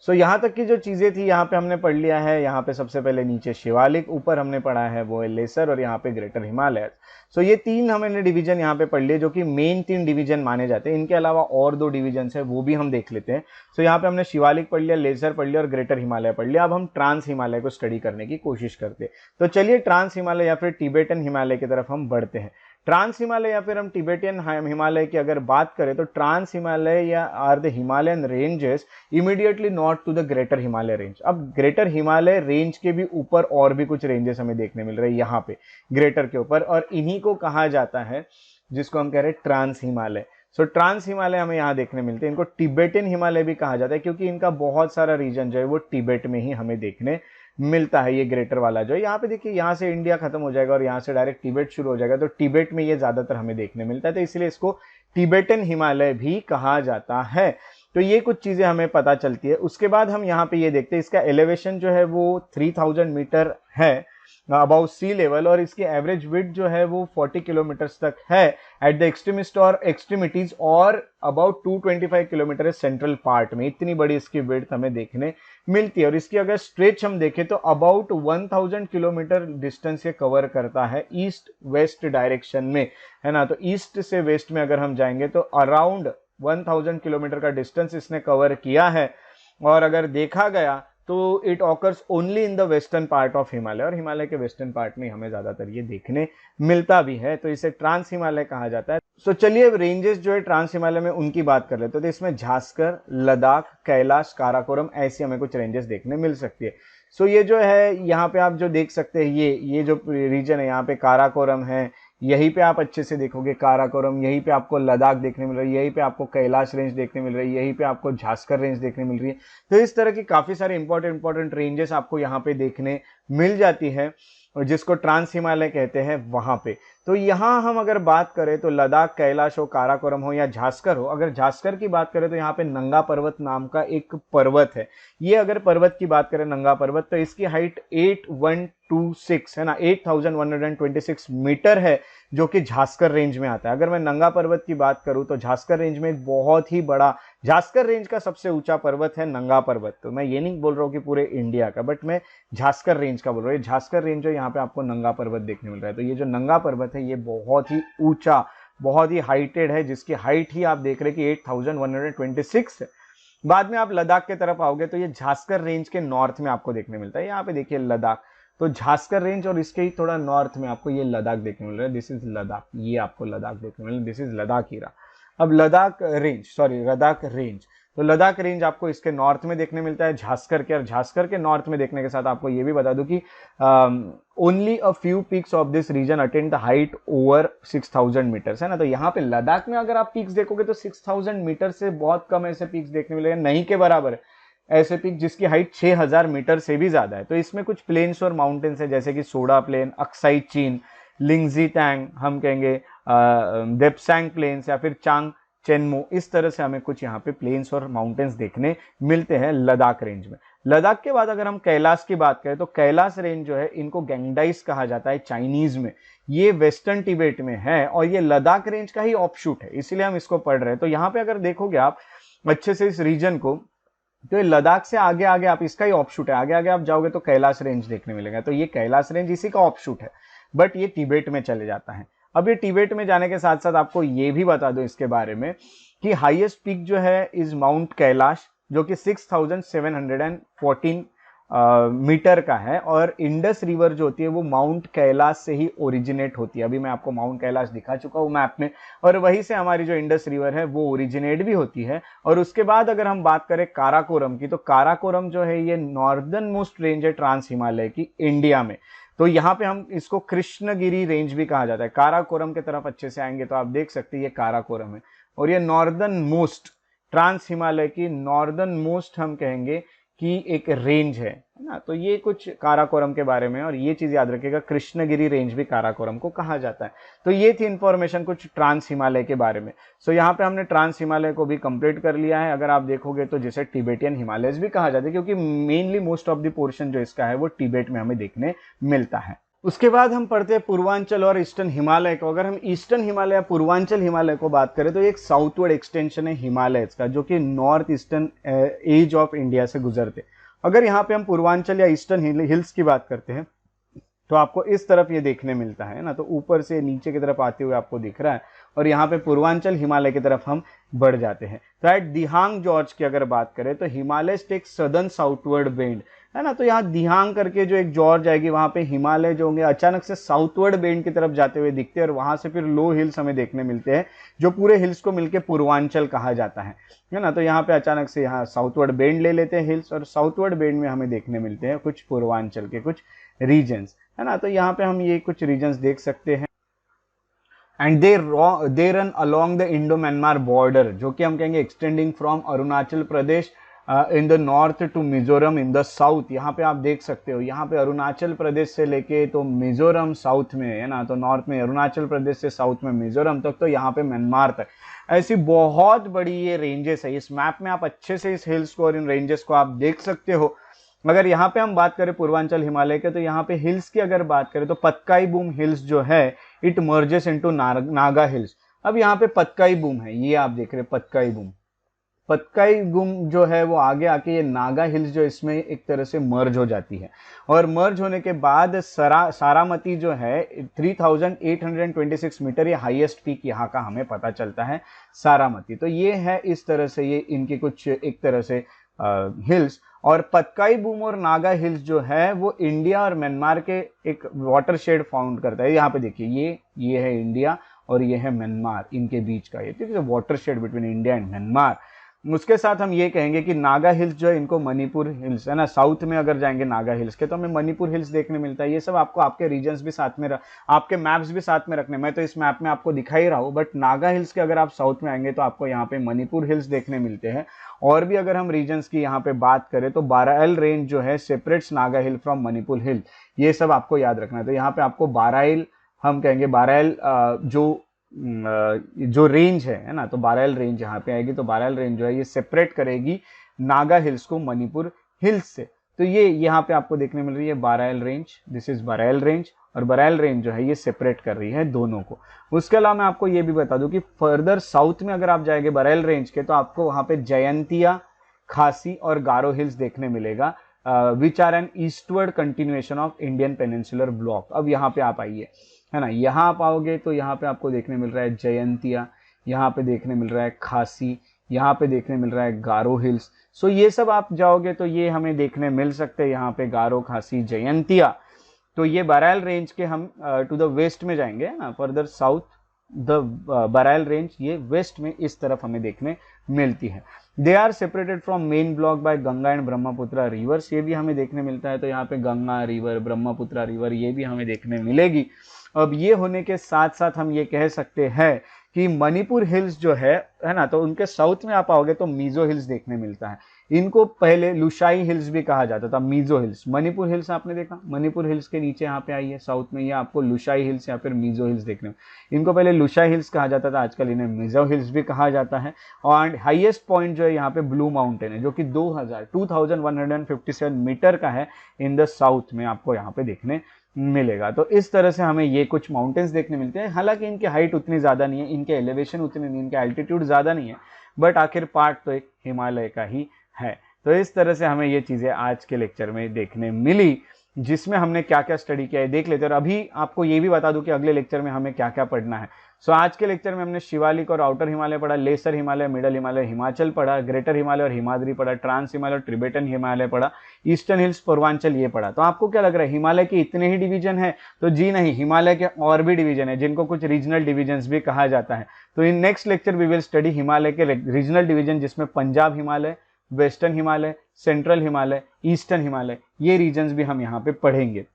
सो यहाँ तक की जो चीज़ें थी यहाँ पे हमने पढ़ लिया है। यहाँ पे सबसे पहले नीचे शिवालिक, ऊपर हमने पढ़ा है वो है लेसर और यहाँ पे ग्रेटर हिमालय। सो ये तीन हमने डिवीजन यहाँ पे पढ़ लिए जो कि मेन तीन डिवीजन माने जाते हैं। इनके अलावा और दो डिवीजन है वो भी हम देख लेते हैं। सो यहाँ पे हमने शिवालिक पढ़ लिया, लेसर पढ़ लिया और ग्रेटर हिमालय पढ़ लिया। अब हम ट्रांस हिमालय को स्टडी करने की कोशिश करते हैं। तो चलिए ट्रांस हिमालय या फिर तिब्बतन हिमालय की तरफ हम बढ़ते हैं। ट्रांस हिमालय या फिर हम तिब्बतियन हिमालय की अगर बात करें तो ट्रांस हिमालय या are the Himalayan ranges immediately north to the greater Himalaya range. अब ग्रेटर हिमालय रेंज के भी ऊपर और भी कुछ रेंजेस हमें देखने मिल रहे हैं यहाँ पे ग्रेटर के ऊपर, और इन्हीं को कहा जाता है जिसको हम कह रहे हैं ट्रांस हिमालय। सो ट्रांस हिमालय हमें यहाँ देखने मिलते हैं। इनको तिब्बतियन हिमालय भी कहा जाता है क्योंकि इनका बहुत सारा रीजन जो है वो तिब्बत में ही हमें देखने मिलता है। ये ग्रेटर वाला जो है यहाँ पे देखिए, यहाँ से इंडिया खत्म हो जाएगा और यहाँ से डायरेक्ट तिब्बत शुरू हो जाएगा। तो तिब्बत में ये ज्यादातर हमें देखने मिलता है, तो इसलिए इसको तिब्बतन हिमालय भी कहा जाता है। तो ये कुछ चीजें हमें पता चलती है। उसके बाद हम यहाँ पे ये देखते हैं इसका एलिवेशन जो है वो 3000 मीटर है अबाउट सी लेवल, और इसकी एवरेज विड्थ जो है वो 40 किलोमीटर्स तक है एट द एक्सट्रीमिस्ट और एक्सट्रीमिटीज, और अबाउट 225 किलोमीटर है सेंट्रल पार्ट में। इतनी बड़ी इसकी विड्थ हमें देखने मिलती है। और इसकी अगर स्ट्रेच हम देखें तो अबाउट 1000 किलोमीटर डिस्टेंस ये कवर करता है ईस्ट वेस्ट डायरेक्शन में, है ना। तो ईस्ट से वेस्ट में अगर हम जाएंगे तो अराउंड 1000 किलोमीटर का डिस्टेंस इसने कवर किया है। और अगर देखा गया तो it occurs only in the western part of Himalaya, और हिमालय के वेस्टर्न पार्ट में हमें ज्यादातर ये देखने मिलता भी है। तो इसे ट्रांस हिमालय कहा जाता है। सो चलिए रेंजेस जो है ट्रांस हिमालय में उनकी बात कर लेते हैं। तो इसमें झास्कर, लद्दाख, कैलाश, काराकोरम ऐसी हमें कुछ रेंजेस देखने मिल सकती है। सो ये जो है यहाँ पे आप जो देख सकते हैं ये जो रीजन है यहाँ पे काराकोरम है, यहीं पे आप अच्छे से देखोगे काराकोरम, यहीं पे आपको लद्दाख देखने मिल रही है, यहीं पे आपको कैलाश रेंज देखने मिल रही है, यहीं पे आपको झास्कर रेंज देखने मिल रही है। तो इस तरह की काफी सारी इंपॉर्टेंट रेंजेस आपको यहाँ पे देखने मिल जाती है जिसको ट्रांस हिमालय कहते हैं वहां पे। तो यहाँ हम अगर बात करें तो लद्दाख, कैलाश हो, काराकोरम हो या झास्कर हो, अगर झास्कर की बात करें तो यहाँ पे नंगा पर्वत नाम का एक पर्वत है। ये अगर पर्वत की बात करें नंगा पर्वत तो इसकी हाइट 8126 है ना, 8126 मीटर है जो कि झास्कर रेंज में आता है। अगर मैं नंगा पर्वत की बात करूं तो झास्कर रेंज में एक बहुत ही बड़ा झास्कर रेंज का सबसे ऊंचा पर्वत है नंगा पर्वत। तो मैं ये नहीं बोल रहा हूँ कि पूरे इंडिया का, बट मैं झास्कर रेंज का बोल रहा हूँ। झास्कर रेंज जो यहाँ पे आपको नंगा पर्वत देखने मिल रहा है, तो ये जो नंगा पर्वत है ये बहुत ही ऊंचा, बहुत ही हाइटेड है, जिसकी हाइट ही आप देख रहे हैं कि 8126 है। बाद में आप लद्दाख के तरफ आओगे तो ये झास्कर रेंज के नॉर्थ में आपको देखने मिलता है। यहाँ पे देखिए लद्दाख, तो झास्कर रेंज और इसके ही थोड़ा नॉर्थ में आपको ये लद्दाख देखने मिल रहा है। दिस इज लद्दाख, ये आपको लद्दाख देखने मिल रहा है, दिस इज लद्दाख ही रहा। अब Ladakh range, sorry Ladakh range, तो लद्दाख रेंज आपको इसके नॉर्थ में देखने मिलता है झास्कर के, और झास्कर के नॉर्थ में देखने के साथ आपको ये भी बता दूं कि only a few peaks of this region attend the height over 6000 metres, है ना। तो यहाँ पे लद्दाख में अगर आप पीक्स देखोगे तो 6000 मीटर से बहुत कम ऐसे पीक्स देखने मिलेंगे, नहीं के बराबर है ऐसे पीक जिसकी हाइट 6000 मीटर से भी ज्यादा है। तो इसमें कुछ प्लेन्स और माउंटेन्स है, जैसे कि सोडा प्लेन, अक्साई चीन, लिंगजी टैंग, हम कहेंगे देप्सैंग प्लेन्स, या फिर चांग चेनमो, इस तरह से हमें कुछ यहाँ पे प्लेन्स और माउंटेन्स देखने मिलते हैं लद्दाख रेंज में। लद्दाख के बाद अगर हम कैलाश की बात करें तो कैलाश रेंज जो है इनको गैंगडाइस कहा जाता है चाइनीज में, ये वेस्टर्न तिब्बत में है और ये लद्दाख रेंज का ही ऑफशूट है, इसीलिए हम इसको पढ़ रहे हैं। तो यहाँ पे अगर देखोगे आप अच्छे से इस रीजन को, तो ये लद्दाख से आगे आगे आप, इसका ही ऑफशूट है, आगे आगे आप जाओगे तो कैलाश रेंज देखने मिलेगा। तो ये कैलाश रेंज इसी का ऑफशूट है, बट ये तिब्बत में चले जाता है। अब ये तिब्बत में जाने के साथ साथ आपको ये भी बता दो इसके बारे में कि हाईएस्ट पीक जो है इज माउंट कैलाश, जो कि 6714 मीटर का है, और इंडस रिवर जो होती है वो माउंट कैलाश से ही ओरिजिनेट होती है। अभी मैं आपको माउंट कैलाश दिखा चुका हूँ मैप में, और वहीं से हमारी जो इंडस रिवर है वो ओरिजिनेट भी होती है। और उसके बाद अगर हम बात करें काराकोरम की, तो काराकोरम जो है ये नॉर्दर्न मोस्ट रेंज है ट्रांस हिमालय की इंडिया में। तो यहाँ पे हम इसको कृष्णगिरी रेंज भी कहा जाता है। काराकोरम के तरफ अच्छे से आएंगे तो आप देख सकते हैं ये काराकोरम है, और ये नॉर्दर्न मोस्ट, ट्रांस हिमालय की नॉर्दर्न मोस्ट हम कहेंगे कि एक रेंज है ना। तो ये कुछ काराकोरम के बारे में, और ये चीज याद रखिएगा कृष्णगिरी रेंज भी काराकोरम को कहा जाता है। तो ये थी इंफॉर्मेशन कुछ ट्रांस हिमालय के बारे में। सो यहाँ पे हमने ट्रांस हिमालय को भी कंप्लीट कर लिया है। अगर आप देखोगे तो जिसे टिबेटियन हिमालयस भी कहा जाता है, क्योंकि mainly most of the portion जो इसका है वो तिब्बत में हमें देखने मिलता है। उसके बाद हम पढ़ते हैं पूर्वांचल और ईस्टर्न हिमालय को। अगर हम ईस्टर्न हिमालय या पूर्वांचल हिमालय को बात करें तो एक साउथवर्ड एक्सटेंशन है हिमालयस का, जो कि north eastern edge of India से गुजरते। अगर यहाँ पे हम पूर्वांचल या ईस्टर्न हिल्स की बात करते हैं तो आपको इस तरफ ये देखने मिलता है ना, तो ऊपर से नीचे की तरफ आते हुए आपको दिख रहा है, और यहाँ पे पूर्वांचल हिमालय की तरफ हम बढ़ जाते हैं। तो एट दिहांग जॉर्ज की अगर बात करें तो Himalaya take southern southward bend, है ना। तो यहाँ दिहांग करके जो एक जॉर्ज आएगी, वहां पे हिमालय जो होंगे अचानक से साउथवर्ड बेंड की तरफ जाते हुए दिखते हैं, और वहां से फिर लो हिल्स हमें देखने मिलते हैं, जो पूरे हिल्स को मिलकर पूर्वांचल कहा जाता है ना। तो यहाँ पे अचानक से यहाँ साउथवर्ड बेंड ले लेते हैं हिल्स, और साउथवर्ड बेंड में हमें देखने मिलते हैं कुछ पूर्वांचल के कुछ रीजन्स, है ना। तो यहाँ पे हम ये कुछ रीजन्स देख सकते हैं। And they run along the Indo Myanmar border, जो कि हम कहेंगे extending from Arunachal Pradesh in the north to Mizoram in the south. यहाँ पे आप देख सकते हो, यहाँ पे अरुणाचल प्रदेश से लेके तो मिजोरम साउथ में, है ना। तो नॉर्थ में अरुणाचल प्रदेश से साउथ में मिजोरम तक, तो यहाँ पे म्यांमार तक, ऐसी बहुत बड़ी ये रेंजेस है। इस मैप में आप अच्छे से इस हिल्स को और इन रेंजेस को आप देख सकते हो। अगर यहाँ पे हम बात करें पूर्वांचल हिमालय के, तो यहाँ पे हिल्स की अगर बात करें तो पतकाई बूम हिल्स जो है it merges into Naga hills. अब यहाँ पे पतकाई बूम है, ये आप देख रहे हैं पतकाई बूम। पतकाई बूम जो है वो आगे आके ये नागा हिल्स जो इसमें एक तरह से मर्ज हो जाती है, और मर्ज होने के बाद सारामती जो है 3826 मीटर, ये हाईएस्ट पीक यहाँ का हमें पता चलता है सारामती। तो ये है इस तरह से ये इनके कुछ एक तरह से हिल्स। और पतकाई बूम और नागा हिल्स जो है वो इंडिया और म्यांमार के एक वाटरशेड फाउंड करता है। यहाँ पे देखिए ये है इंडिया और ये है म्यांमार, इनके बीच का ये, ठीक है, watershed between India and Myanmar. उसके साथ हम ये कहेंगे कि नागा हिल्स जो है इनको मणिपुर हिल्स, है ना। साउथ में अगर जाएंगे नागा हिल्स के तो हमें मणिपुर हिल्स देखने मिलता है। ये सब आपको आपके रीजन्स भी साथ में आपके मैप्स भी साथ में रखने, मैं तो इस मैप में आपको दिखा ही रहा हूँ, बट नागा हिल्स के अगर आप साउथ में आएंगे तो आपको यहाँ पे मणिपुर हिल्स देखने मिलते हैं। और भी अगर हम रीजन्स की यहाँ पे बात करें तो बाराइल रेंज जो है separates Naga hill from Manipur hill, ये सब आपको याद रखना है। तो यहाँ पे आपको बाराइल, हम कहेंगे बाराइल जो रेंज है ना, तो बाराइल रेंज यहाँ पे आएगी। तो बाराइल रेंज जो है ये सेपरेट करेगी नागा हिल्स को मणिपुर हिल्स से। तो ये यहाँ पे आपको देखने मिल रही है बाराइल रेंज, दिस इज बाराइल रेंज, और बरैल रेंज जो है ये सेपरेट कर रही है दोनों को। उसके अलावा मैं आपको ये भी बता दूं कि फर्दर साउथ में अगर आप जाएंगे बरैल रेंज के, तो आपको वहां पे जयंतिया, खासी और गारो हिल्स देखने मिलेगा, which are an eastward continuation of Indian peninsular block. अब यहाँ पे आप आइए, है ना, यहाँ आप आओगे तो यहाँ पे आपको देखने मिल रहा है जयंतिया, यहाँ पे देखने मिल रहा है खासी, यहाँ पे देखने मिल रहा है गारो हिल्स। सो ये सब आप जाओगे तो ये हमें देखने मिल सकते हैं यहाँ पे गारो, खासी, जयंतिया। तो ये बरैल रेंज के हम टू द वेस्ट में जाएंगे ना, further south the Barail range ये वेस्ट में इस तरफ हमें देखने मिलती है। They are separated from main block by Ganga and Brahmaputra rivers, ये भी हमें देखने मिलता है। तो यहाँ पे गंगा रिवर, ब्रह्मपुत्रा रिवर ये भी हमें देखने मिलेगी। अब ये होने के साथ साथ हम ये कह सकते हैं कि मणिपुर हिल्स जो है ना, तो उनके साउथ में आप आओगे तो मीजो हिल्स देखने मिलता है। इनको पहले लुशाई हिल्स भी कहा जाता था, मीजो हिल्स। मणिपुर हिल्स आपने देखा, मणिपुर हिल्स के नीचे यहाँ पे आइए साउथ में, ये आपको लुशाई हिल्स या फिर मीजो हिल्स देखने में। इनको पहले लुशाई हिल्स कहा जाता था, आजकल इन्हें मीजो हिल्स भी कहा जाता है। और हाईएस्ट पॉइंट जो है यहाँ पे ब्लू माउंटेन है, जो कि 2157 मीटर का है इन द साउथ में, आपको यहाँ पे देखने मिलेगा। तो इस तरह से हमें ये कुछ माउंटेन्स देखने मिलते हैं। हालांकि इनकी हाइट उतनी ज़्यादा नहीं है, इनके एलिवेशन उतने नहीं, इनका एल्टीट्यूड ज़्यादा नहीं है, बट आखिर पार्ट तो एक हिमालय का ही है। तो इस तरह से हमें ये चीज़ें आज के लेक्चर में देखने मिली, जिसमें हमने क्या क्या स्टडी किया है देख लेते हैं। और अभी आपको ये भी बता दूं कि अगले लेक्चर में हमें क्या क्या पढ़ना है। सो आज के लेक्चर में हमने शिवालिक और आउटर हिमालय पढ़ा, लेसर हिमालय, मिडल हिमालय, हिमाचल पढ़ा, ग्रेटर हिमालय और हिमाद्री पढ़ा, ट्रांस हिमालय और टिबेटन हिमालय पढ़ा, ईस्टर्न हिल्स, पूर्वांचल ये पढ़ा। तो आपको क्या लग रहा है हिमालय के इतने ही डिवीजन है? तो जी नहीं, हिमालय के और भी डिवीजन है, जिनको कुछ रीजनल डिवीजन भी कहा जाता है। तो in next lecture we will study Himalaya के रीजनल डिवीजन, जिसमें Punjab Himalaya, western Himalaya, central Himalaya, eastern Himalaya, ये रीजन्स भी हम यहाँ पे पढ़ेंगे।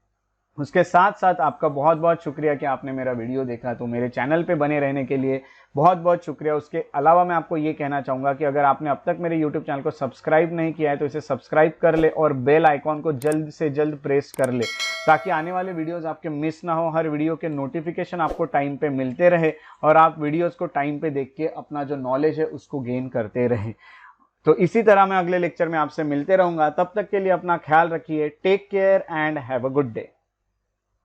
उसके साथ साथ आपका बहुत बहुत शुक्रिया कि आपने मेरा वीडियो देखा। तो मेरे चैनल पे बने रहने के लिए बहुत बहुत शुक्रिया। उसके अलावा मैं आपको ये कहना चाहूँगा कि अगर आपने अब तक मेरे यूट्यूब चैनल को सब्सक्राइब नहीं किया है तो इसे सब्सक्राइब कर ले और बेल आइकॉन को जल्द से जल्द प्रेस कर ले, ताकि आने वाले वीडियोज़ आपके मिस ना हो। हर वीडियो के नोटिफिकेशन आपको टाइम पे मिलते रहे और आप वीडियोज़ को टाइम पे देख के अपना जो नॉलेज है उसको गेन करते रहे। तो इसी तरह मैं अगले लेक्चर में आपसे मिलते रहूँगा। तब तक के लिए अपना ख्याल रखिए। Take care and have a good day.